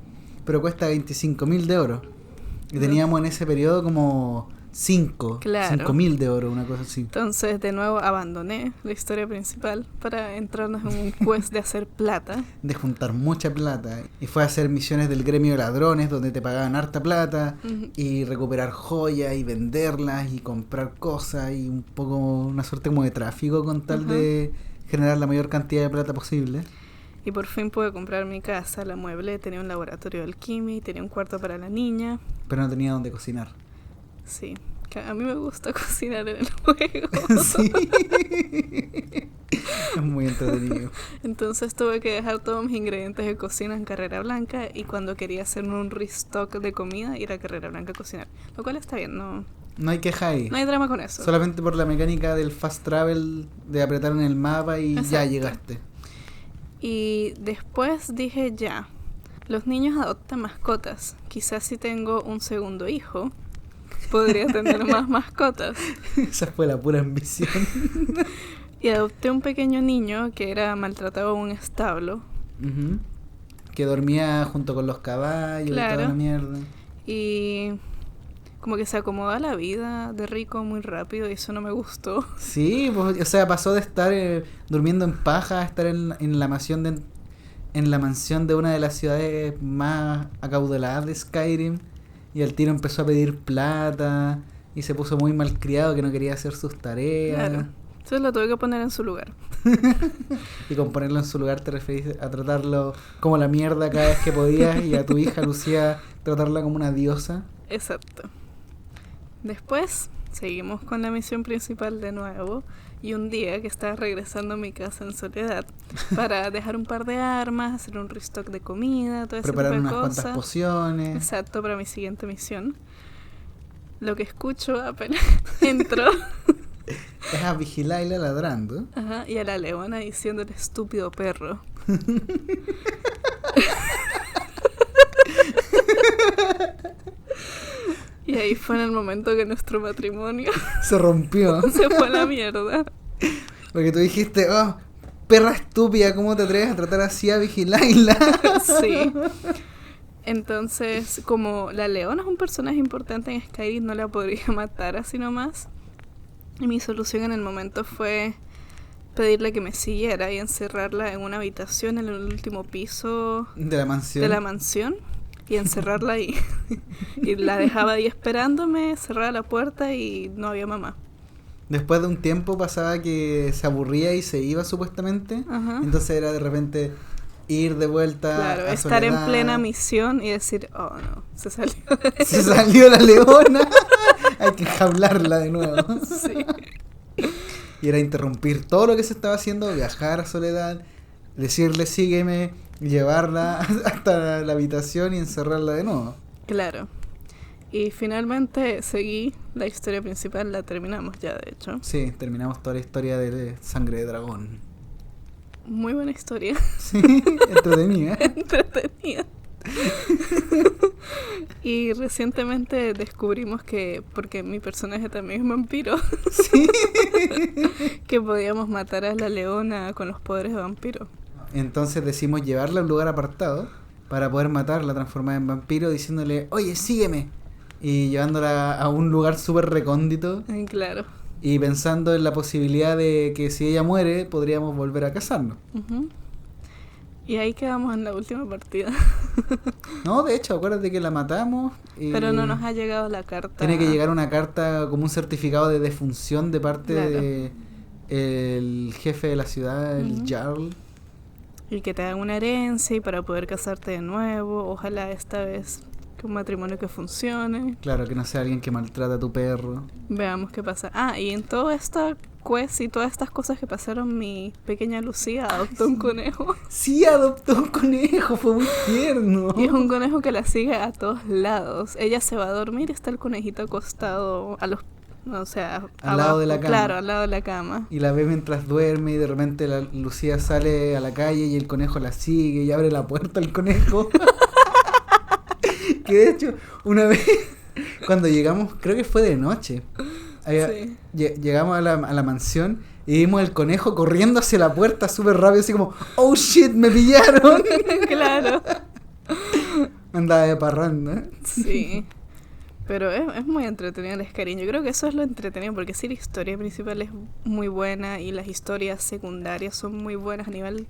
pero cuesta 25.000 de oro. Y teníamos en ese periodo como 5.000 de oro, una cosa así. Entonces de nuevo abandoné la historia principal para entrarnos en un quest de hacer plata. De juntar mucha plata. Y fue a hacer misiones del gremio de ladrones, donde te pagaban harta plata, y recuperar joyas y venderlas y comprar cosas, y un poco una suerte como de tráfico con tal de generar la mayor cantidad de plata posible. Y por fin pude comprar mi casa, la mueble, tenía un laboratorio de alquimia, tenía un cuarto para la niña. Pero no tenía dónde cocinar. Sí, a mí me gusta cocinar en el juego. Sí. Es muy entretenido. Entonces tuve que dejar todos mis ingredientes de cocina en Carrera Blanca, y cuando quería hacer un restock de comida, ir a Carrera Blanca a cocinar. Lo cual está bien, no hay queja ahí. No hay drama con eso. Solamente por la mecánica del fast travel, de apretar en el mapa y Exacto. Ya llegaste. Y después dije, ya, los niños adoptan mascotas. Quizás si tengo un segundo hijo, podría tener más mascotas. Esa fue la pura ambición. Y adopté un pequeño niño que era maltratado en un establo. Que dormía junto con los caballos. Claro. Y toda la mierda. Y como que se acomoda a la vida de rico muy rápido, y eso no me gustó. Sí, pues, o sea, pasó de estar durmiendo en paja a estar en la mansión de una de las ciudades más acaudaladas de Skyrim, y el tiro empezó a pedir plata y se puso muy malcriado, que no quería hacer sus tareas. Claro. Entonces lo tuve que poner en su lugar. Y con ponerlo en su lugar te referís a tratarlo como la mierda cada vez que podías, y a tu hija Lucía tratarla como una diosa. Exacto. Después seguimos con la misión principal de nuevo, y un día que estaba regresando a mi casa en Soledad para dejar un par de armas, hacer un restock de comida, todo ese preparar tipo de unas cosas. cuantas pociones. Exacto, para mi siguiente misión. Lo que escucho apenas entro Es a Vigilaila ladrando. Ajá, y a la Leona diciendo el estúpido perro. Y ahí fue en el momento que nuestro matrimonio Se rompió. se fue a la mierda. Porque tú dijiste, oh, perra estúpida, ¿cómo te atreves a tratar así a Vigilaila? Sí. Entonces, como la Leona es un personaje importante en Skyrim, no la podría matar así nomás. Y mi solución en el momento fue pedirle que me siguiera y encerrarla en una habitación en el último piso De la mansión. Y encerrarla ahí. Y la dejaba ahí esperándome, cerraba la puerta y no había mamá. Después de un tiempo pasaba que se aburría y se iba supuestamente. Ajá. Entonces era de repente ir de vuelta Claro, a estar Soledad. en plena misión y decir, oh no, se salió. Se salió la leona. Hay que enjaularla de nuevo. Sí. Y era interrumpir todo lo que se estaba haciendo, viajar a Soledad, decirle sígueme, llevarla hasta la habitación y encerrarla de nuevo. Claro. Y finalmente seguí la historia principal, la terminamos ya, de hecho. Sí, terminamos toda la historia de Sangre de Dragón. Muy buena historia. Sí, entretenida. Entretenida. Y recientemente descubrimos que, porque mi personaje también es vampiro, Sí. que podíamos matar a la leona con los poderes de vampiro. Entonces decidimos llevarla a un lugar apartado para poder matarla, transformada en vampiro, diciéndole, oye, sígueme. Y llevándola a un lugar súper recóndito. Claro. Y pensando en la posibilidad de que si ella muere, podríamos volver a casarnos. Uh-huh. Y ahí quedamos en la última partida. No, de hecho, acuérdate que la matamos. Pero no nos ha llegado la carta. Tiene que llegar una carta como un certificado de defunción de parte de el jefe de la ciudad, el Jarl. Y que te hagan una herencia y para poder casarte de nuevo. Ojalá esta vez que un matrimonio que funcione. Claro, que no sea alguien que maltrata a tu perro. Veamos qué pasa. Ah, y en toda esta quest y todas estas cosas que pasaron, mi pequeña Lucía adoptó un conejo. Sí, adoptó un conejo, fue muy tierno. Y es un conejo que la sigue a todos lados. Ella se va a dormir y está el conejito acostado a los... O sea, al lado de la cama. Claro, al lado de la cama. Y la ve mientras duerme y de repente la Lucía sale a la calle y el conejo la sigue y abre la puerta al conejo. Que de hecho, una vez, cuando llegamos, creo que fue de noche, Sí. llegamos a la mansión y vimos el conejo corriendo hacia la puerta súper rápido, así como, oh shit, me pillaron. Claro. Andaba de parranda. Sí. Pero es muy entretenido el Skyrim. Yo creo que eso es lo entretenido, porque sí, la historia principal es muy buena y las historias secundarias son muy buenas a nivel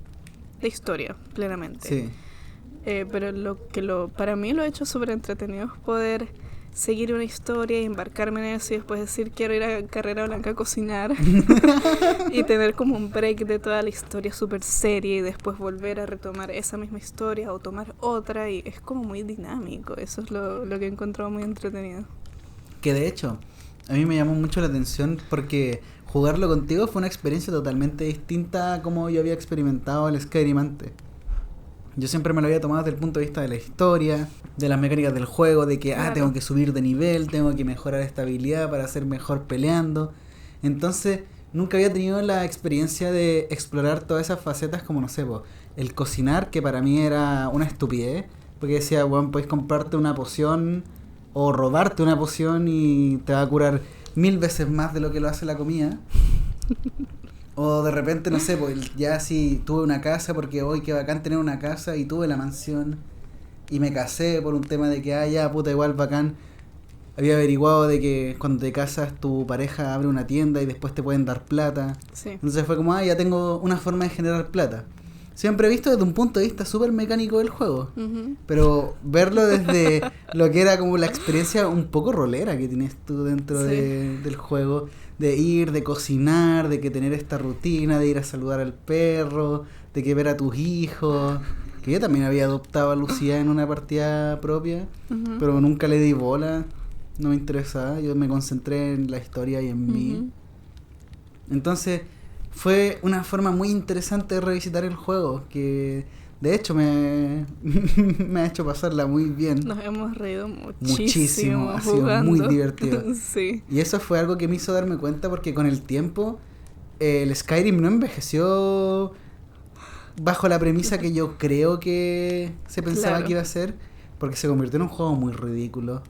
de historia, plenamente. Sí. Pero para mí lo he hecho súper entretenido es poder seguir una historia y embarcarme en eso y después decir quiero ir a Carrera Blanca a cocinar y tener como un break de toda la historia súper seria y después volver a retomar esa misma historia o tomar otra, y es como muy dinámico. Eso es lo que he encontrado muy entretenido. Que de hecho, a mí me llamó mucho la atención porque jugarlo contigo fue una experiencia totalmente distinta a como yo había experimentado el Skyrim antes. Yo siempre me lo había tomado desde el punto de vista de la historia, de las mecánicas del juego, de que Claro. tengo que subir de nivel, tengo que mejorar esta habilidad para ser mejor peleando. Entonces, nunca había tenido la experiencia de explorar todas esas facetas como, no sé, el cocinar, que para mí era una estupidez, porque decía, bueno, puedes comprarte una poción o robarte una poción y te va a curar 1000 veces más de lo que lo hace la comida. O de repente, no sé, pues ya sí tuve una casa porque hoy qué bacán tener una casa y tuve la mansión y me casé por un tema de que, ya, puta, igual bacán. Había averiguado de que cuando te casas tu pareja abre una tienda y después te pueden dar plata. Sí. Entonces fue como, ya tengo una forma de generar plata. Siempre he visto desde un punto de vista súper mecánico del juego. Uh-huh. Pero verlo desde lo que era como la experiencia un poco rolera que tienes tú dentro Sí. del juego. De ir, de cocinar, de que tener esta rutina, de ir a saludar al perro, de que ver a tus hijos. Que yo también había adoptado a Lucía en una partida propia, Uh-huh. pero nunca le di bola, no me interesaba. Yo me concentré en la historia y en mí. Uh-huh. Entonces fue una forma muy interesante de revisitar el juego, que de hecho me ha hecho pasarla muy bien. Nos hemos reído Muchísimo, ha sido jugando. muy divertido. Sí. Y eso fue algo que me hizo darme cuenta porque con el tiempo el Skyrim no envejeció bajo la premisa que yo creo que se pensaba Claro. que iba a ser, porque se convirtió en un juego muy ridículo,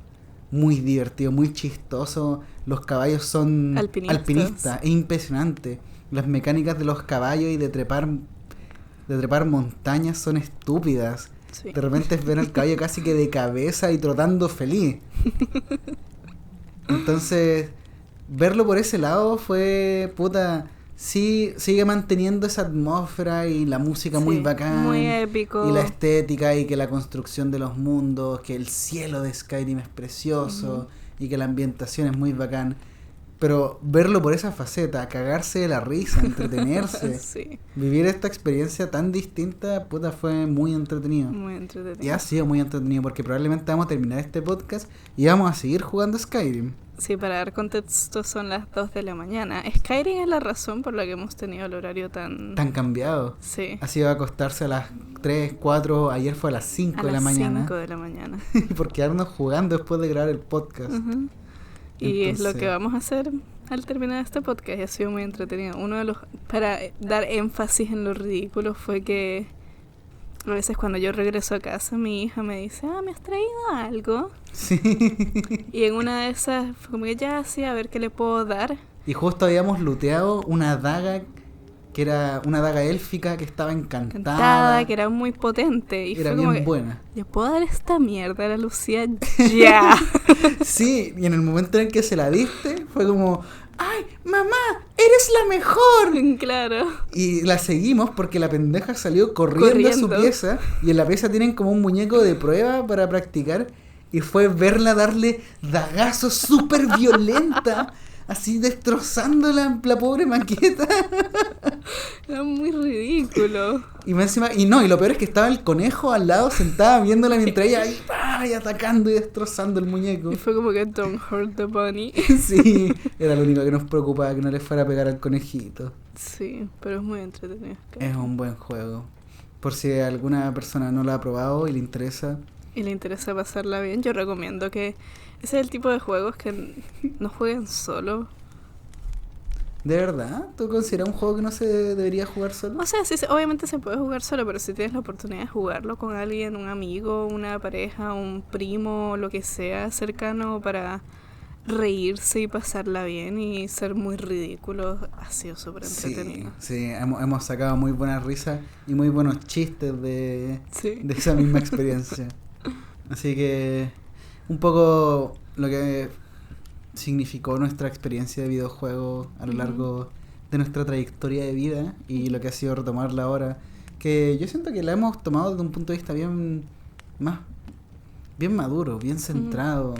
muy divertido, muy chistoso. Los caballos son alpinistas, es impresionante. Las mecánicas de los caballos y de trepar montañas son estúpidas. Sí. De repente es ver al caballo casi que de cabeza y trotando feliz. Entonces, verlo por ese lado fue, puta, sí, sigue manteniendo esa atmósfera y la música muy bacán. Muy épico. Y la estética y que la construcción de los mundos, que el cielo de Skyrim es precioso y que la ambientación es muy bacán. Pero verlo por esa faceta, cagarse de la risa, entretenerse, Sí. vivir esta experiencia tan distinta, puta, fue muy entretenido. Muy entretenido. Y ha sido muy entretenido porque probablemente vamos a terminar este podcast y vamos a seguir jugando Skyrim. Sí, para dar contexto son las 2 de la mañana. Skyrim es la razón por la que hemos tenido el horario tan cambiado. Sí. Ha sido acostarse a las 3, 4, ayer fue a las 5 de la mañana. A las 5 de la mañana. Por quedarnos jugando después de grabar el podcast. Uh-huh. Y entonces, es lo que vamos a hacer al terminar este podcast. Y ha sido muy entretenido. Uno de los... Para dar énfasis en lo ridículo fue que a veces cuando yo regreso a casa mi hija me dice, ¿me has traído algo? Sí. Y en una de esas fue como que ya sí, a ver qué le puedo dar. Y justo habíamos looteado una daga que era una daga élfica que estaba encantada, que era muy potente. Y era fue como bien que, buena. ¿le puedo dar esta mierda a la Lucía ya? Sí, y en el momento en que se la diste fue como, ¡ay, mamá, eres la mejor! Claro. Y la seguimos porque la pendeja salió corriendo a su pieza, y en la pieza tienen como un muñeco de prueba para practicar, y fue verla darle dagazos súper violenta, así destrozando la pobre maqueta. Era muy ridículo. Y lo peor es que estaba el conejo al lado sentada viéndola mientras ella ahí atacando y destrozando el muñeco. Y fue como que don't hurt the bunny. Sí, era lo único que nos preocupaba, que no le fuera a pegar al conejito. Sí, pero es muy entretenido. Es un buen juego. Por si alguna persona no lo ha probado y le interesa. Y le interesa pasarla bien, yo recomiendo que ese es el tipo de juegos que no jueguen solo. ¿De verdad? ¿Tú consideras un juego que no se debería jugar solo? O sea, sí, obviamente se puede jugar solo, pero si tienes la oportunidad de jugarlo con alguien, un amigo, una pareja, un primo, lo que sea cercano para reírse y pasarla bien y ser muy ridículo, ha sido súper entretenido. Sí, hemos sacado muy buenas risas y muy buenos chistes de esa misma experiencia. Así que un poco lo que significó nuestra experiencia de videojuego a lo largo de nuestra trayectoria de vida y lo que ha sido retomarla ahora, que yo siento que la hemos tomado desde un punto de vista bien maduro, bien centrado.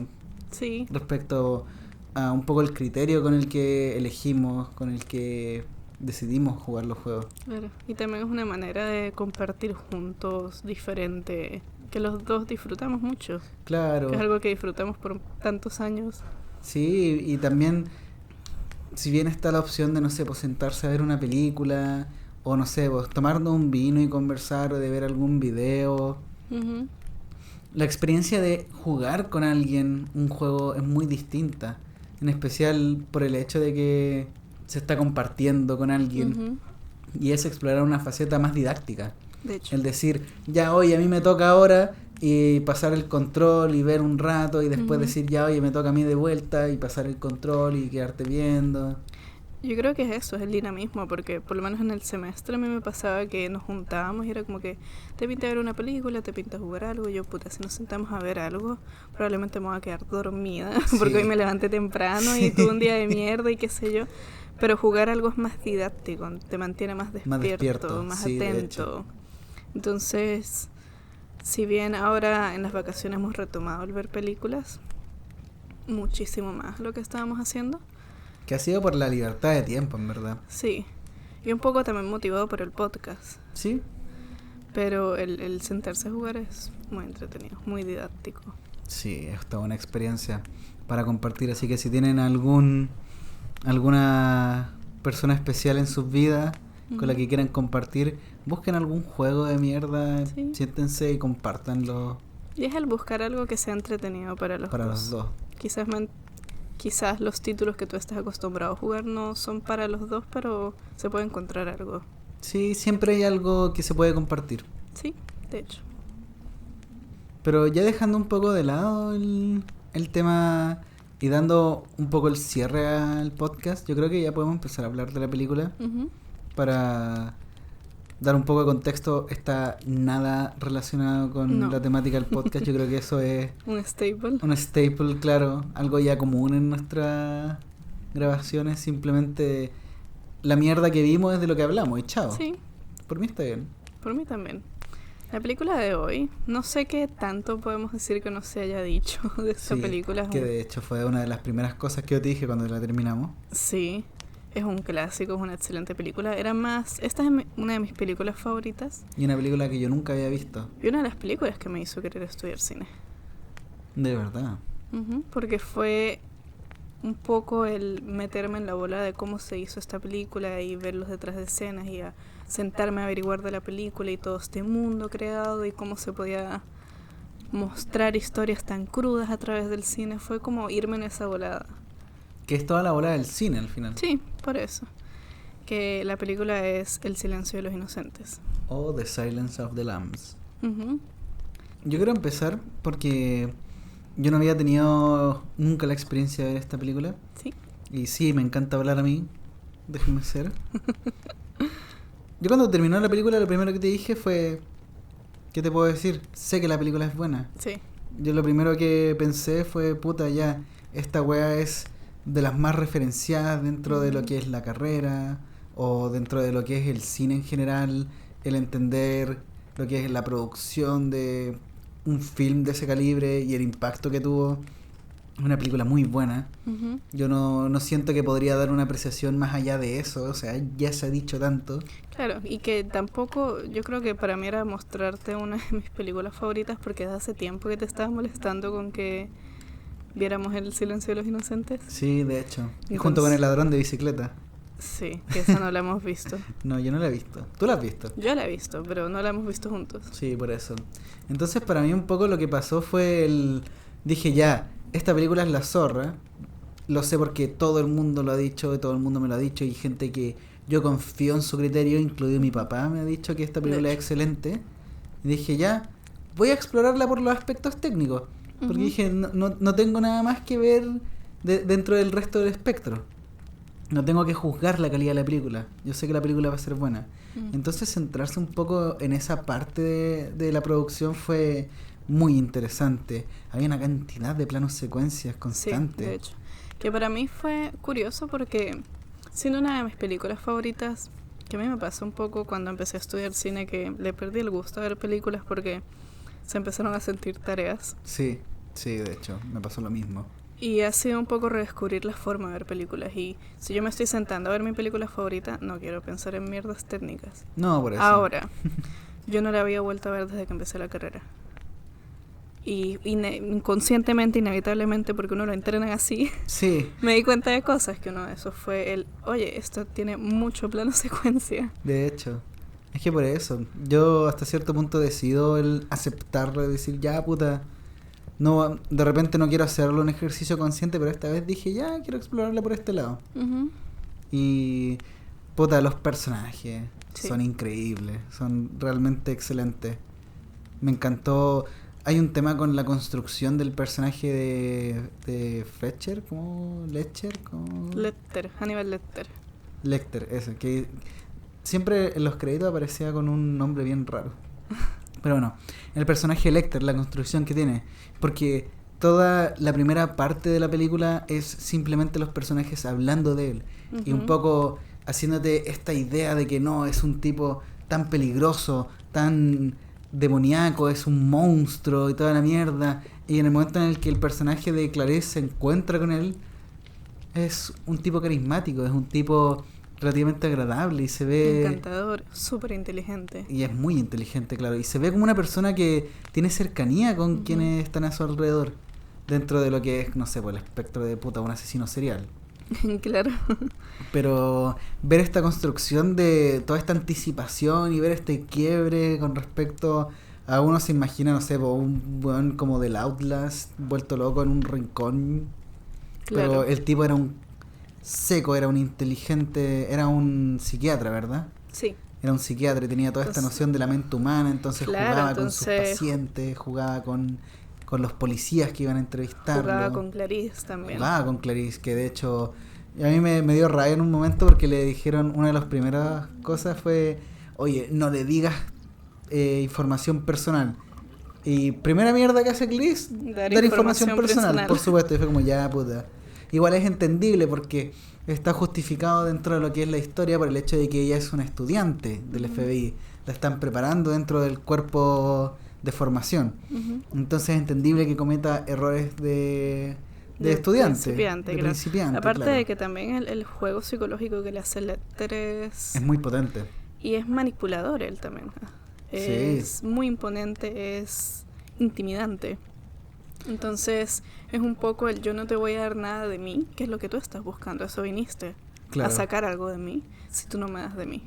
Sí. Respecto a un poco el criterio con el que elegimos, con el que decidimos jugar los juegos. Claro. Y también es una manera de compartir juntos diferente, que los dos disfrutamos mucho. Claro. Que es algo que disfrutamos por tantos años. Sí, y también, si bien está la opción de, no sé, pues sentarse a ver una película, o no sé, pues tomarnos un vino y conversar, o de ver algún video. Uh-huh. La experiencia de jugar con alguien un juego es muy distinta, en especial por el hecho de que se está compartiendo con alguien, y es explorar una faceta más didáctica. De hecho. El decir, ya oye, a mí me toca ahora, y pasar el control y ver un rato, y después decir, ya oye, me toca a mí de vuelta, y pasar el control y quedarte viendo. Yo creo que es eso, es el dinamismo, porque por lo menos en el semestre a mí me pasaba que nos juntábamos y era como que te pinta ver una película, te pinta jugar algo, y yo, puta, si nos sentamos a ver algo, probablemente me voy a quedar dormida, porque hoy me levanté temprano y tuve un día de mierda y qué sé yo, pero jugar algo es más didáctico, te mantiene más despierto, más atento. Entonces, si bien ahora en las vacaciones hemos retomado el ver películas, muchísimo más lo que estábamos haciendo. Que ha sido por la libertad de tiempo, en verdad. Sí, y un poco también motivado por el podcast. Sí. Pero el sentarse a jugar es muy entretenido, muy didáctico. Sí, es toda una experiencia para compartir, así que si tienen alguna persona especial en sus vidas con la que quieran compartir, busquen algún juego de mierda, siéntense y compártanlo. Y es el buscar algo que sea entretenido para los dos. Quizás los títulos que tú estás acostumbrado a jugar no son para los dos, pero se puede encontrar algo. Sí, siempre hay algo que se puede compartir. Sí, de hecho. Pero ya dejando un poco de lado el tema y dando un poco el cierre al podcast, yo creo que ya podemos empezar a hablar de la película. Para dar un poco de contexto, está nada relacionado con la temática del podcast. Yo creo que eso es un staple. Un staple, claro, algo ya común en nuestras grabaciones. Simplemente la mierda que vimos es de lo que hablamos y chao. Sí. Por mí está bien. Por mí también. La película de hoy, no sé qué tanto podemos decir que no se haya dicho de esta película. Que de hecho fue una de las primeras cosas que yo te dije cuando la terminamos. Sí. Es un clásico, es una excelente película. Esta es una de mis películas favoritas. Y una película que yo nunca había visto. Y una de las películas que me hizo querer estudiar cine. De verdad. Porque fue un poco el meterme en la bola de cómo se hizo esta película y ver los detrás de escenas y a sentarme a averiguar de la película y todo este mundo creado y cómo se podía mostrar historias tan crudas a través del cine. Fue como irme en esa volada. Que es toda la bola del cine al final. Sí, por eso. Que la película es El silencio de los inocentes. O The Silence of the Lambs. Uh-huh. Yo quiero empezar porque yo no había tenido nunca la experiencia de ver esta película. Sí. Y sí, me encanta hablar a mí. Déjenme ser. Yo cuando terminó la película, lo primero que te dije fue... ¿Qué te puedo decir? Sé que la película es buena. Sí. Yo lo primero que pensé fue, puta, ya, esta wea es de las más referenciadas dentro de lo que es la carrera o dentro de lo que es el cine en general, el entender lo que es la producción de un film de ese calibre y el impacto que tuvo. Una película muy buena. Uh-huh. Yo no siento que podría dar una apreciación más allá de eso, o sea, ya se ha dicho tanto. Claro, y que tampoco, yo creo que para mí era mostrarte una de mis películas favoritas porque desde hace tiempo que te estaba molestando con que viéramos El silencio de los inocentes. Sí, de hecho. Entonces, y junto con El ladrón de bicicleta. Sí, que esa no la hemos visto. No, yo no la he visto. ¿Tú la has visto? Yo la he visto, pero no la hemos visto juntos. Sí, por eso. Entonces para mí un poco lo que pasó fue el... Dije ya, esta película es la zorra. Lo sé porque todo el mundo lo ha dicho, todo el mundo me lo ha dicho y gente que yo confío en su criterio, incluido mi papá me ha dicho que esta película es excelente. Y dije ya, voy a explorarla por los aspectos técnicos. Porque dije, no tengo nada más que ver dentro del resto del espectro. No tengo que juzgar la calidad de la película. Yo sé que la película va a ser buena. Entonces centrarse un poco en esa parte de la producción fue muy interesante. Había una cantidad de planos secuencias constantes. Sí, de hecho. Que para mí fue curioso porque, siendo una de mis películas favoritas, que a mí me pasó un poco cuando empecé a estudiar cine, que le perdí el gusto a ver películas porque se empezaron a sentir tareas. Sí, de hecho, me pasó lo mismo. Y ha sido un poco redescubrir la forma de ver películas. Y si yo me estoy sentando a ver mi película favorita, no quiero pensar en mierdas técnicas. No, por eso. Ahora, yo no la había vuelto a ver desde que empecé la carrera. Y inconscientemente, inevitablemente, porque uno lo entrena así, sí, me di cuenta de cosas que uno de esos fue el, oye, esto tiene mucho plano secuencia. de hecho. Es que por eso, yo hasta cierto punto decido el aceptarlo y decir, ya puta, no, de repente no quiero hacerlo un ejercicio consciente, pero esta vez dije, ya, quiero explorarla por este lado. Uh-huh. Y puta, los personajes Sí. son increíbles, son realmente excelentes. Me encantó. Hay un tema con la construcción del personaje de Fletcher, ¿cómo? Lecter, ¿cómo? Lecter, Hannibal Lecter. Lecter, ese, que siempre en los créditos aparecía con un nombre bien raro. Pero bueno, el personaje Lecter, la construcción que tiene, porque toda la primera parte de la película es simplemente los personajes hablando de él. Uh-huh. Y un poco haciéndote esta idea de que no, es un tipo tan peligroso, tan demoníaco, es un monstruo y toda la mierda. Y en el momento en el que el personaje de Clarice se encuentra con él, es un tipo carismático, es un tipo relativamente agradable y se ve... Encantador, súper inteligente. Y es muy inteligente, claro. Y se ve como una persona que tiene cercanía con Uh-huh. quienes están a su alrededor. Dentro de lo que es, no sé, por el espectro de puta, un asesino serial. Claro. Pero ver esta construcción de toda esta anticipación y ver este quiebre con respecto a uno se imagina, no sé, un weón como del Outlast vuelto loco en un rincón. Claro. Pero el tipo era un seco, era un inteligente, era un psiquiatra, ¿verdad? Sí. Era un psiquiatra y tenía toda esta noción de la mente humana, entonces Claro, jugaba con sus pacientes, jugaba con los policías que iban a entrevistarlo. Jugaba con Clarice también. Jugaba con Clarice, que de hecho a mí me dio rabia en un momento porque le dijeron, una de las primeras cosas fue, oye, no le digas información personal. Y primera mierda que hace Clarice, dar información personal, por supuesto. Y fue como, ya puta. Igual es entendible porque está justificado dentro de lo que es la historia por el hecho de que ella es una estudiante del FBI. La están preparando dentro del cuerpo de formación. Uh-huh. Entonces es entendible que cometa errores de estudiante. Principiante, de claro. principiante, aparte claro. de que también el juego psicológico que le hace Lecter es muy potente. Y es manipulador él también. Es muy imponente, es intimidante. Entonces es un poco el yo no te voy a dar nada de mí, que es lo que tú estás buscando, eso viniste, claro, a sacar algo de mí, si tú no me das de mí.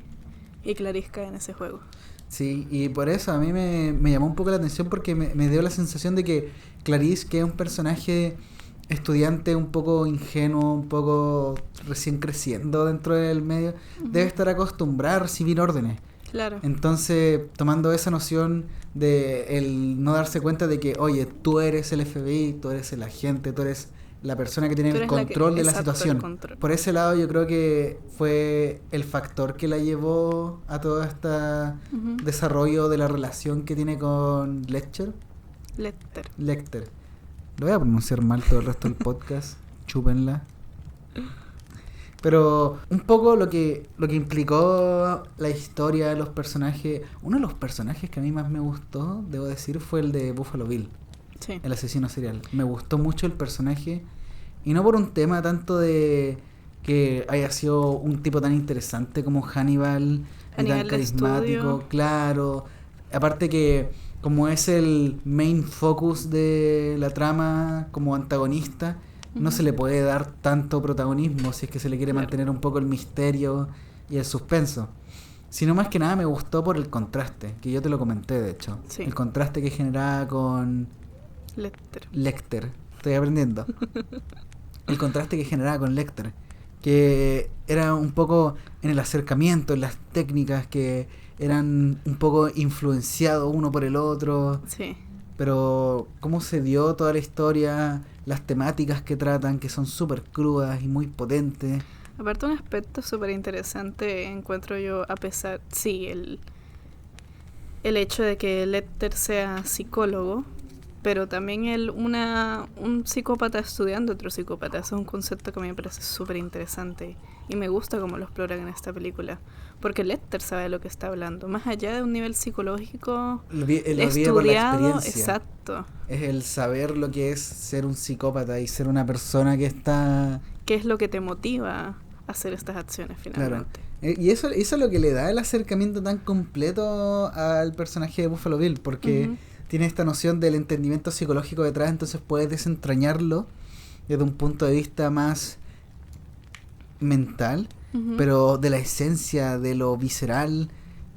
Y Clarice cae en ese juego. Sí, y por eso a mí me llamó un poco la atención porque me dio la sensación de que Clarice, que es un personaje estudiante un poco ingenuo, un poco recién creciendo dentro del medio, debe estar acostumbrada a recibir órdenes. Claro. Entonces, tomando esa noción de el no darse cuenta de que, oye, tú eres el FBI, tú eres el agente, tú eres la persona que tiene el control de la situación. Por ese lado yo creo que fue el factor que la llevó a todo este desarrollo de la relación que tiene con Lecter. Lo voy a pronunciar mal todo el resto del podcast. Chúpenla. Pero un poco lo que implicó la historia de los personajes. Uno de los personajes que a mí más me gustó, debo decir, fue el de Buffalo Bill. Sí. El asesino serial. Me gustó mucho el personaje. Y no por un tema tanto de que haya sido un tipo tan interesante como Hannibal y tan carismático. Claro. Aparte que como es el main focus de la trama como antagonista, no se le puede dar tanto protagonismo si es que se le quiere mantener un poco el misterio y el suspenso. Sino más que nada me gustó por el contraste, que yo te lo comenté de hecho. Sí. El contraste que generaba con Lecter. Estoy aprendiendo. El contraste que generaba con Lecter, que era un poco en el acercamiento, en las técnicas que eran un poco influenciados uno por el otro. Sí. Pero cómo se dio toda la historia, las temáticas que tratan, que son súper crudas y muy potentes. Aparte un aspecto súper interesante encuentro yo, a pesar, sí, el hecho de que Lecter sea psicólogo, pero también un psicópata estudiando otro psicópata. Eso es un concepto que a mí me parece súper interesante y me gusta cómo lo exploran en esta película, porque Lecter sabe de lo que está hablando, más allá de un nivel psicológico estudiado. Exacto. Es el saber lo que es ser un psicópata y ser una persona que está... ¿Qué es lo que te motiva a hacer estas acciones finalmente? Claro. Y eso es lo que le da el acercamiento tan completo al personaje de Buffalo Bill, porque tiene esta noción del entendimiento psicológico detrás, entonces puedes desentrañarlo desde un punto de vista más mental, pero de la esencia, de lo visceral,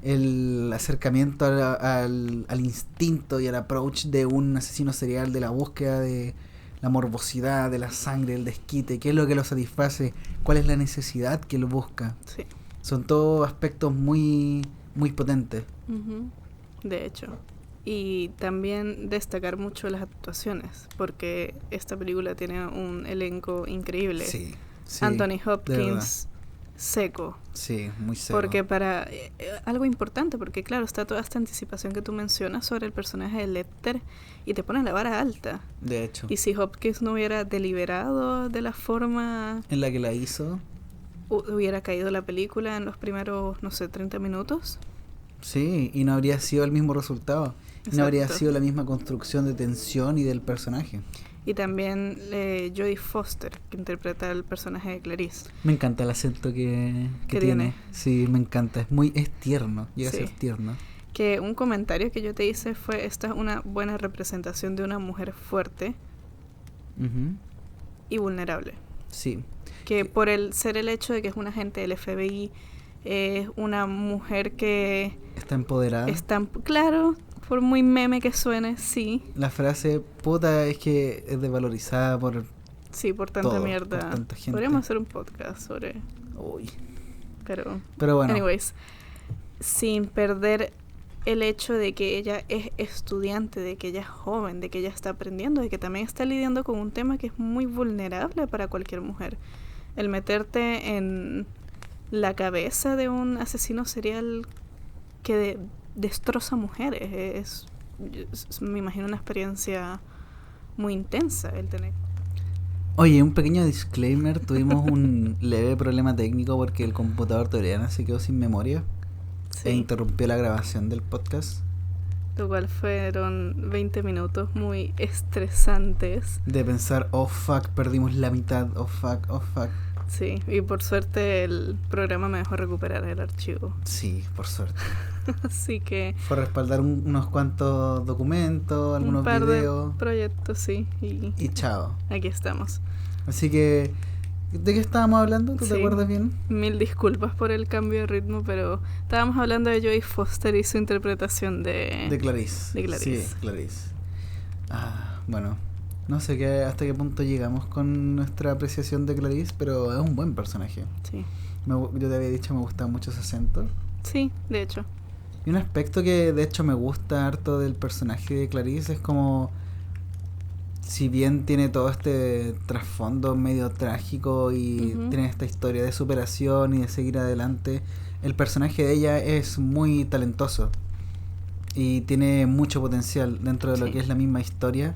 el acercamiento al instinto y al approach de un asesino serial, de la búsqueda de la morbosidad, de la sangre, el desquite, qué es lo que lo satisface, cuál es la necesidad que lo busca. Sí. Son todos aspectos muy, muy potentes. De hecho. Y también destacar mucho las actuaciones, porque esta película tiene un elenco increíble. Sí, Anthony Hopkins, seco. Sí, muy seco. Porque para algo importante, porque claro, está toda esta anticipación que tú mencionas sobre el personaje de Lecter y te ponen la vara alta. De hecho. Y si Hopkins no hubiera deliberado de la forma en la que la hizo, hubiera caído la película en los primeros, 30 minutos. Sí, y no habría sido el mismo resultado. No habría sido la misma construcción de tensión y del personaje. Y también Jodie Foster, que interpreta el personaje de Clarice. Me encanta el acento que tiene. Sí, me encanta. Es tierno. Llega a ser tierno. Que un comentario que yo te hice fue: esta es una buena representación de una mujer fuerte y vulnerable. Sí. Que por ser el hecho de que es una agente del FBI, es una mujer que... está empoderada. Claro, por muy meme que suene, sí. La frase, puta, es que es desvalorizada por... Sí, por tanta mierda. Por tanta gente. Podríamos hacer un podcast sobre... Uy. Pero bueno. Anyways, sin perder el hecho de que ella es estudiante, de que ella es joven, de que ella está aprendiendo, de que también está lidiando con un tema que es muy vulnerable para cualquier mujer. El meterte en la cabeza de un asesino serial que destroza mujeres me imagino una experiencia muy intensa el tener. Oye, un pequeño disclaimer, tuvimos un leve problema técnico porque el computador de Oriana se quedó sin memoria e interrumpió la grabación del podcast. Lo cual fueron 20 minutos muy estresantes. De pensar, oh fuck, perdimos la mitad, oh fuck. Sí, y por suerte el programa me dejó recuperar el archivo. Sí, por suerte. Así que... Fue respaldar unos cuantos documentos, algunos un par videos. De proyectos, sí. Y chao. Aquí estamos. Así que... ¿De qué estábamos hablando? ¿Tú te acuerdas bien? 1000 disculpas por el cambio de ritmo, pero estábamos hablando de Jodie Foster y su interpretación de Clarice. De Clarice. Sí, Clarice. Bueno, no sé hasta qué punto llegamos con nuestra apreciación de Clarice, pero es un buen personaje. Sí. Yo te había dicho me gustaba mucho su acento. Sí, de hecho. Y un aspecto que de hecho me gusta harto del personaje de Clarice es como... Si bien tiene todo este trasfondo medio trágico y tiene esta historia de superación y de seguir adelante, el personaje de ella es muy talentoso y tiene mucho potencial dentro de lo que es la misma historia,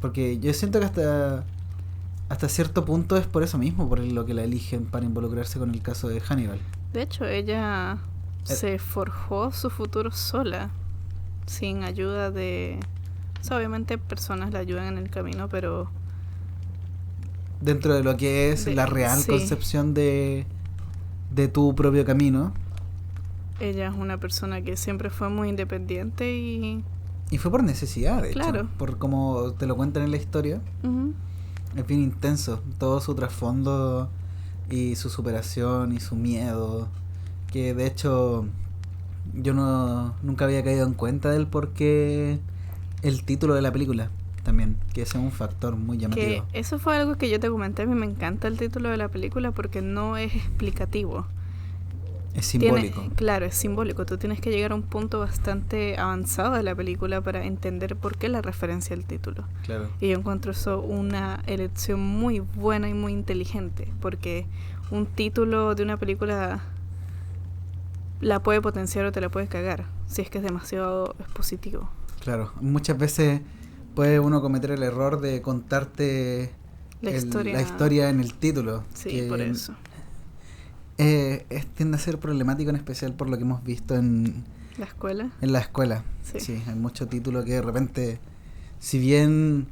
porque yo siento que hasta cierto punto es por eso mismo, por lo que la eligen para involucrarse con el caso de Hannibal. De hecho, ella se forjó su futuro sola, sin ayuda de... O sea, obviamente personas la ayudan en el camino, pero... Dentro de lo que es la real concepción de tu propio camino. Ella es una persona que siempre fue muy independiente y... Y fue por necesidad, de claro. hecho. Por como te lo cuentan en la historia. Es bien intenso. Todo su trasfondo y su superación y su miedo. Que de hecho yo nunca había caído en cuenta del por qué... El título de la película también, que ese es un factor muy llamativo. Que eso fue algo que yo te comenté. A mí me encanta el título de la película porque no es explicativo. Es simbólico. Claro, es simbólico. Tú tienes que llegar a un punto bastante avanzado de la película para entender por qué la referencia al título. Claro. Y yo encuentro eso una elección muy buena y muy inteligente, porque un título de una película la puede potenciar o te la puede cagar si es que es demasiado expositivo. Claro, muchas veces puede uno cometer el error de contarte la historia en el título. Sí, por eso. Tiende a ser problemático, en especial por lo que hemos visto en... ¿La escuela? En la escuela, sí. Hay mucho título que de repente, si bien,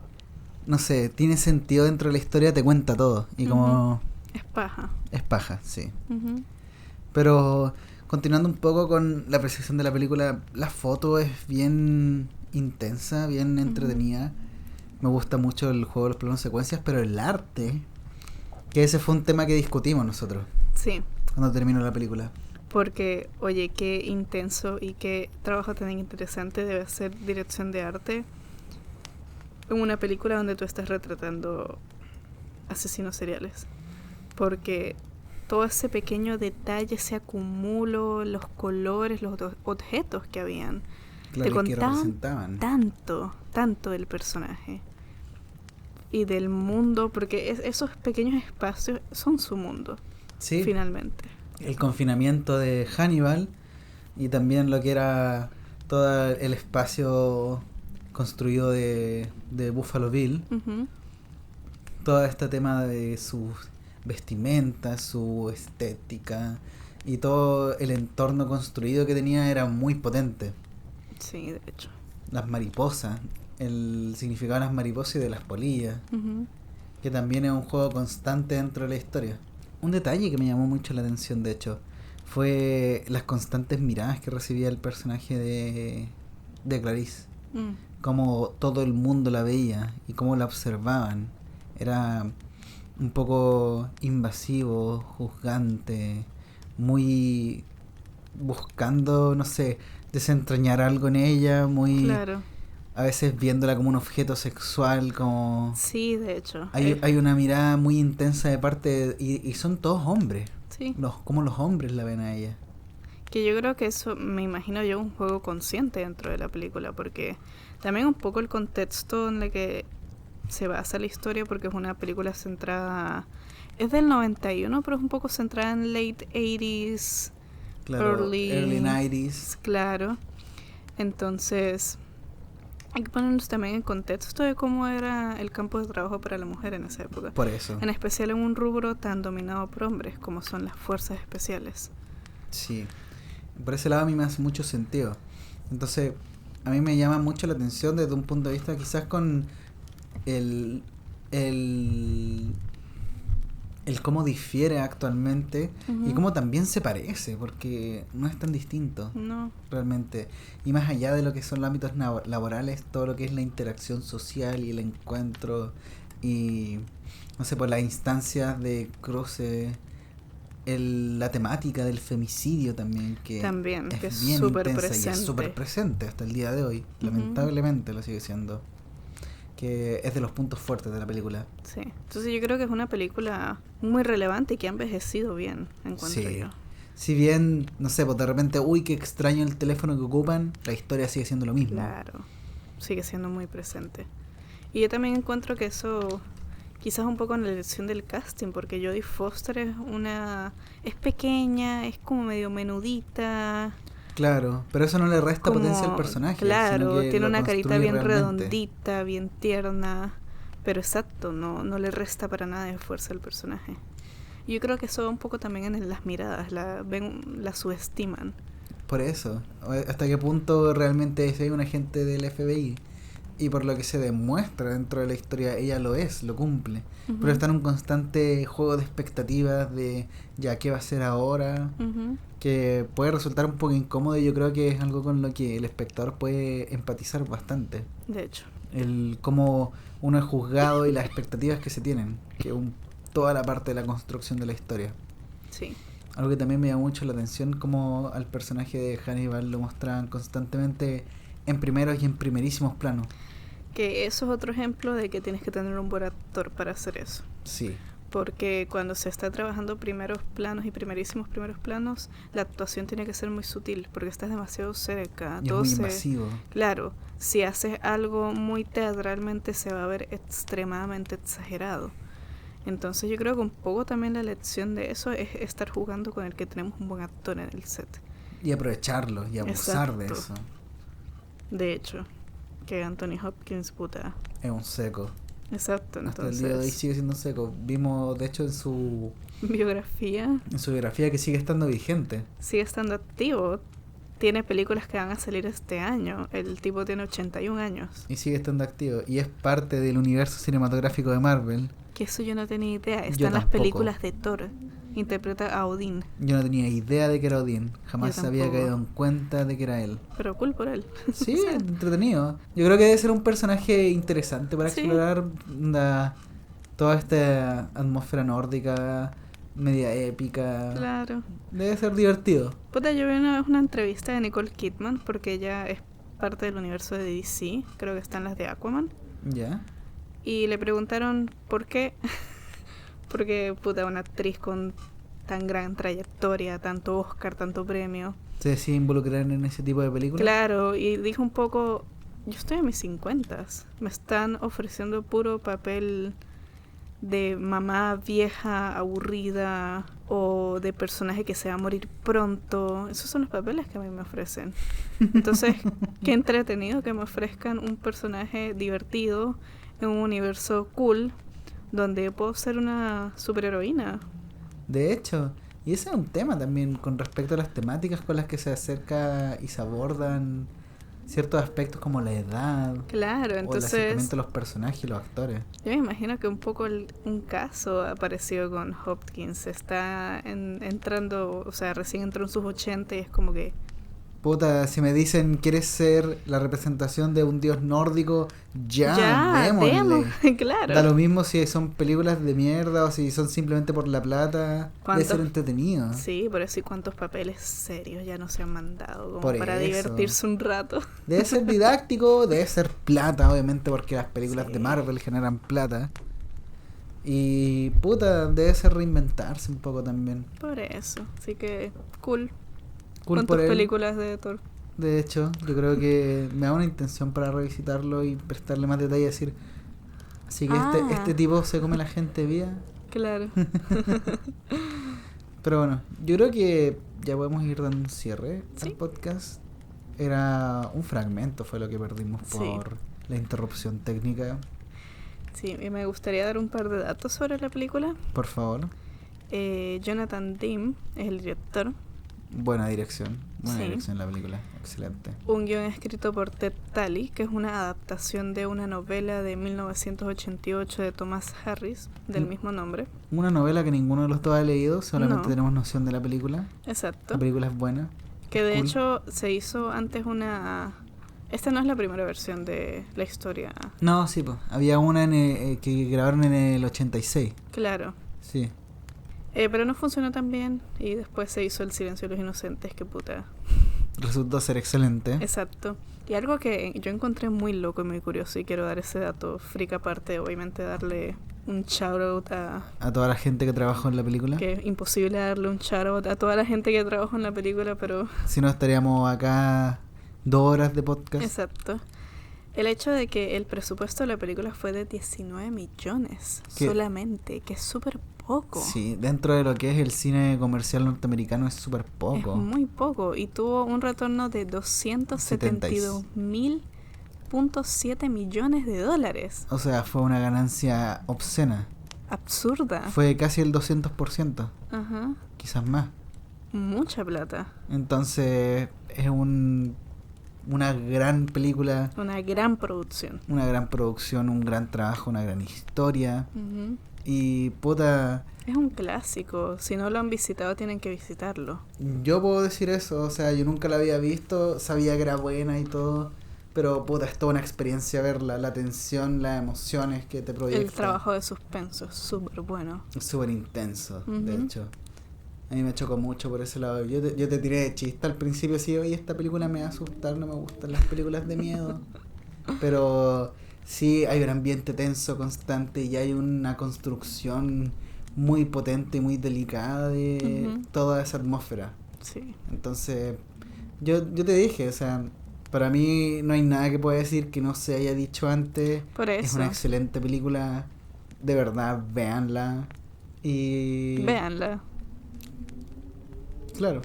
no sé, tiene sentido dentro de la historia, te cuenta todo. Y como... Es paja. Es paja, sí. Pero... Continuando un poco con la apreciación de la película, la foto es bien intensa, bien entretenida. Me gusta mucho el juego de los planos secuencias, pero el arte, que ese fue un tema que discutimos nosotros. Sí. Cuando terminó la película. Porque, oye, qué intenso y qué trabajo tan interesante debe ser dirección de arte en una película donde tú estás retratando asesinos seriales. Porque... todo ese pequeño detalle, ese acumulo, los colores, los objetos que habían, claro, te contaban tanto del personaje y del mundo, porque esos pequeños espacios son su mundo, sí, finalmente. El confinamiento de Hannibal y también lo que era todo el espacio construido de Buffalo Bill, todo este tema de sus vestimenta, su estética y todo el entorno construido que tenía era muy potente. Sí, de hecho. Las mariposas, el significado de las mariposas y de las polillas, que también es un juego constante dentro de la historia. Un detalle que me llamó mucho la atención, de hecho, fue las constantes miradas que recibía el personaje de Clarice. Cómo todo el mundo la veía y cómo la observaban. Era un poco invasivo, juzgante, muy buscando, no sé, desentrañar algo en ella, muy... Claro. A veces viéndola como un objeto sexual, como... Sí, de hecho. Hay una mirada muy intensa de parte... Y son todos hombres. Sí. Como los hombres la ven a ella. Que yo creo que eso, me imagino yo, un juego consciente dentro de la película, porque también un poco el contexto en el que se basa la historia, porque es una película centrada... Es del 91, pero es un poco centrada en late 80s, claro, early 90s. Claro. Entonces, hay que ponernos también en contexto de cómo era el campo de trabajo para la mujer en esa época. Por eso. En especial en un rubro tan dominado por hombres como son las fuerzas especiales. Sí. Por ese lado a mí me hace mucho sentido. Entonces, a mí me llama mucho la atención desde un punto de vista quizás con el el cómo difiere actualmente y cómo también se parece, porque no es tan distinto. No. Realmente. Y más allá de lo que son los ámbitos laborales, todo lo que es la interacción social y el encuentro y, no sé, pues las instancias de cruce, la temática del femicidio también, que también, es que es bien súper intensa presente. y es súper presente hasta el día de hoy. Lamentablemente lo sigue siendo. Que es de los puntos fuertes de la película. Sí, entonces yo creo que es una película muy relevante y que ha envejecido bien, encuentro yo. Si bien, no sé, pues de repente, uy, qué extraño el teléfono que ocupan, la historia sigue siendo lo mismo. Claro, sigue siendo muy presente. Y yo también encuentro que eso, quizás un poco en la elección del casting, porque Jodie Foster es pequeña, es como medio menudita. Claro, pero eso no le resta potencia al personaje. Claro, sino que tiene lo una carita bien realmente redondita, bien tierna, pero exacto, no le resta para nada de fuerza al personaje. Yo creo que eso va un poco también en las miradas, la subestiman. Por eso, hasta qué punto realmente es un agente del FBI. Y por lo que se demuestra dentro de la historia, ella lo es, lo cumple. Pero está en un constante juego de expectativas de ya qué va a hacer ahora, que puede resultar un poco incómodo y yo creo que es algo con lo que el espectador puede empatizar bastante. De hecho. El cómo uno es juzgado y las expectativas que se tienen, que toda la parte de la construcción de la historia. Sí. Algo que también me llama mucho la atención, como al personaje de Hannibal lo mostraban constantemente en primeros y en primerísimos planos. Que eso es otro ejemplo de que tienes que tener un buen actor para hacer eso. Sí. Porque cuando se está trabajando primeros planos y primerísimos primeros planos, la actuación tiene que ser muy sutil, porque estás demasiado cerca. Y es muy invasivo. Claro, si haces algo muy teatralmente se va a ver extremadamente exagerado. Entonces yo creo que un poco también la lección de eso es estar jugando con el que tenemos un buen actor en el set. Y aprovecharlo y abusar de eso. De hecho, que Anthony Hopkins, puta, es un seco. Exacto, hasta entonces... el día de hoy sigue siendo seco. Vimos, de hecho, en su biografía que sigue estando vigente. Sigue estando activo. Tiene películas que van a salir este año. El tipo tiene 81 años. Y sigue estando activo. Y es parte del universo cinematográfico de Marvel. Que eso yo no tenía idea. Están las películas de Thor. Interpreta a Odín. Yo no tenía idea de que era Odín. Jamás había caído en cuenta de que era él. Pero cool por él. Sí, entretenido. Yo creo que debe ser un personaje interesante para explorar toda esta atmósfera nórdica, media épica. Claro. Debe ser divertido. Puta, yo vi una entrevista de Nicole Kidman, porque ella es parte del universo de DC. Creo que están las de Aquaman. Ya. Y le preguntaron por qué. Porque, puta, una actriz con tan gran trayectoria, tanto Oscar, tanto premio. ¿Se decide involucrar en ese tipo de películas? Claro, y dijo un poco, yo estoy en mis 50s, me están ofreciendo puro papel de mamá vieja, aburrida, o de personaje que se va a morir pronto. Esos son los papeles que a mí me ofrecen. Entonces, qué entretenido que me ofrezcan un personaje divertido en un universo cool, donde puedo ser una superheroína. De hecho, y ese es un tema también con respecto a las temáticas con las que se acerca y se abordan ciertos aspectos como la edad. Claro, entonces... o el acercamiento de los personajes y los actores. Yo me imagino que un poco un caso apareció con Hopkins. Está entrando, o sea, recién entró en sus 80 y es como que... Puta, si me dicen quieres ser la representación de un dios nórdico, ya démosle. Claro. Da lo mismo si son películas de mierda o si son simplemente por la plata. Debe ser entretenido. Sí, por eso y cuántos papeles serios ya no se han mandado como por para divertirse un rato. Debe ser didáctico, debe ser plata, obviamente, porque las películas de Marvel generan plata. Y puta, debe ser reinventarse un poco también. Por eso, así que cool. Cool con por tus él. películas de Thor. De hecho, yo creo que me da una intención para revisitarlo y prestarle más detalle y decir, así que este tipo se come la gente viva. Claro. Pero bueno, yo creo que ya podemos ir dando un cierre al podcast. Era un fragmento, fue lo que perdimos por la interrupción técnica. Sí, y me gustaría dar un par de datos sobre la película. Por favor. Jonathan Demme es el director. Buena dirección. Buena Sí. dirección en la película. Excelente. Un guión escrito por Ted Talley, que es una adaptación de una novela de 1988 de Thomas Harris, del mismo nombre. Una novela que ninguno de los dos ha leído, solamente No. tenemos noción de la película. Exacto. La película es buena. Que de Cool. hecho se hizo antes una... Esta no es la primera versión de la historia. No, sí, pues. Había una que grabaron en el 86. Claro. Sí. Pero no funcionó tan bien y después se hizo El silencio de los inocentes, que puta. Resultó ser excelente. Exacto. Y algo que yo encontré muy loco y muy curioso, y quiero dar ese dato freak aparte, obviamente darle un shout out A toda la gente que trabajó en la película. que es imposible darle un shout out a toda la gente que trabajó en la película, pero Si no, estaríamos acá 2 horas de podcast. exacto. El hecho de que el presupuesto de la película fue de 19 millones ¿Qué? solamente, que es súper poco. Sí, dentro de lo que es el cine comercial norteamericano es súper poco. Es muy poco y tuvo un retorno de 272.7 millones de dólares. O sea, fue una ganancia obscena. Absurda. Fue casi el 200%, Ajá. quizás más. Mucha plata. Entonces, es una gran película, Una gran producción. una gran producción, un gran trabajo, una gran historia. Ujú. Y puta, Es un clásico. Si no lo han visitado, tienen que visitarlo. yo puedo decir eso, o sea, yo nunca la había visto, sabía que era buena y todo, pero puta, es toda una experiencia verla, la tensión, las emociones que te proyecta. El trabajo de suspenso es súper bueno. Es súper intenso, de Ujú. hecho. A mí me chocó mucho por ese lado. Yo te tiré de chiste al principio, así, oye, esta película me va a asustar, no me gustan las películas de miedo. Pero sí, hay un ambiente tenso constante y hay una construcción muy potente y muy delicada de Ujú. toda esa atmósfera. Sí. Entonces, yo te dije, o sea, para mí no hay nada que pueda decir que no se haya dicho antes. Por Es eso. una excelente película, de verdad, véanla. Y... Véanla. Claro.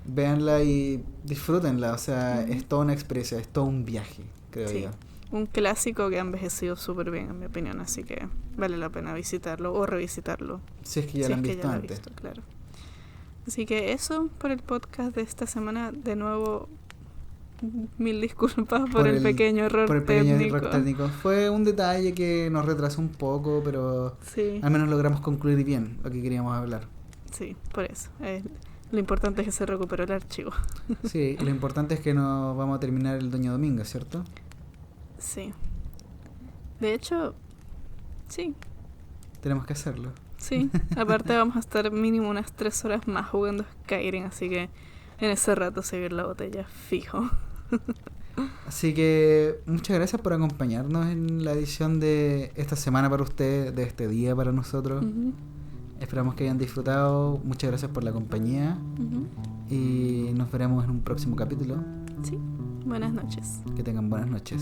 Véanla y disfrútenla, o sea, es toda una experiencia, es todo un viaje, creo Sí. yo. Un clásico que ha envejecido súper bien, en mi opinión. Así que vale la pena visitarlo o revisitarlo. Si es que ya si la es han que visto ya la he antes. visto, claro. Así que eso por el podcast de esta semana. De nuevo, mil disculpas por el pequeño error por el pequeño técnico. error técnico. Fue un detalle que nos retrasó un poco, pero Sí, al menos logramos concluir bien lo que queríamos hablar. sí, por eso. Lo importante es que se recuperó el archivo. Sí, lo importante es que nos vamos a terminar el Doña Domingo, ¿cierto? Sí. De hecho, sí, Tenemos que hacerlo. sí. Aparte vamos a estar mínimo unas 3 horas más jugando Skyrim, así que en ese rato seguir la botella fijo. Así que muchas gracias por acompañarnos en la edición de esta semana para ustedes, de este día para nosotros. Ujú, Esperamos que hayan disfrutado. Muchas gracias por la compañía ujú. y nos veremos en un próximo capítulo. Sí, buenas noches. Que tengan buenas noches.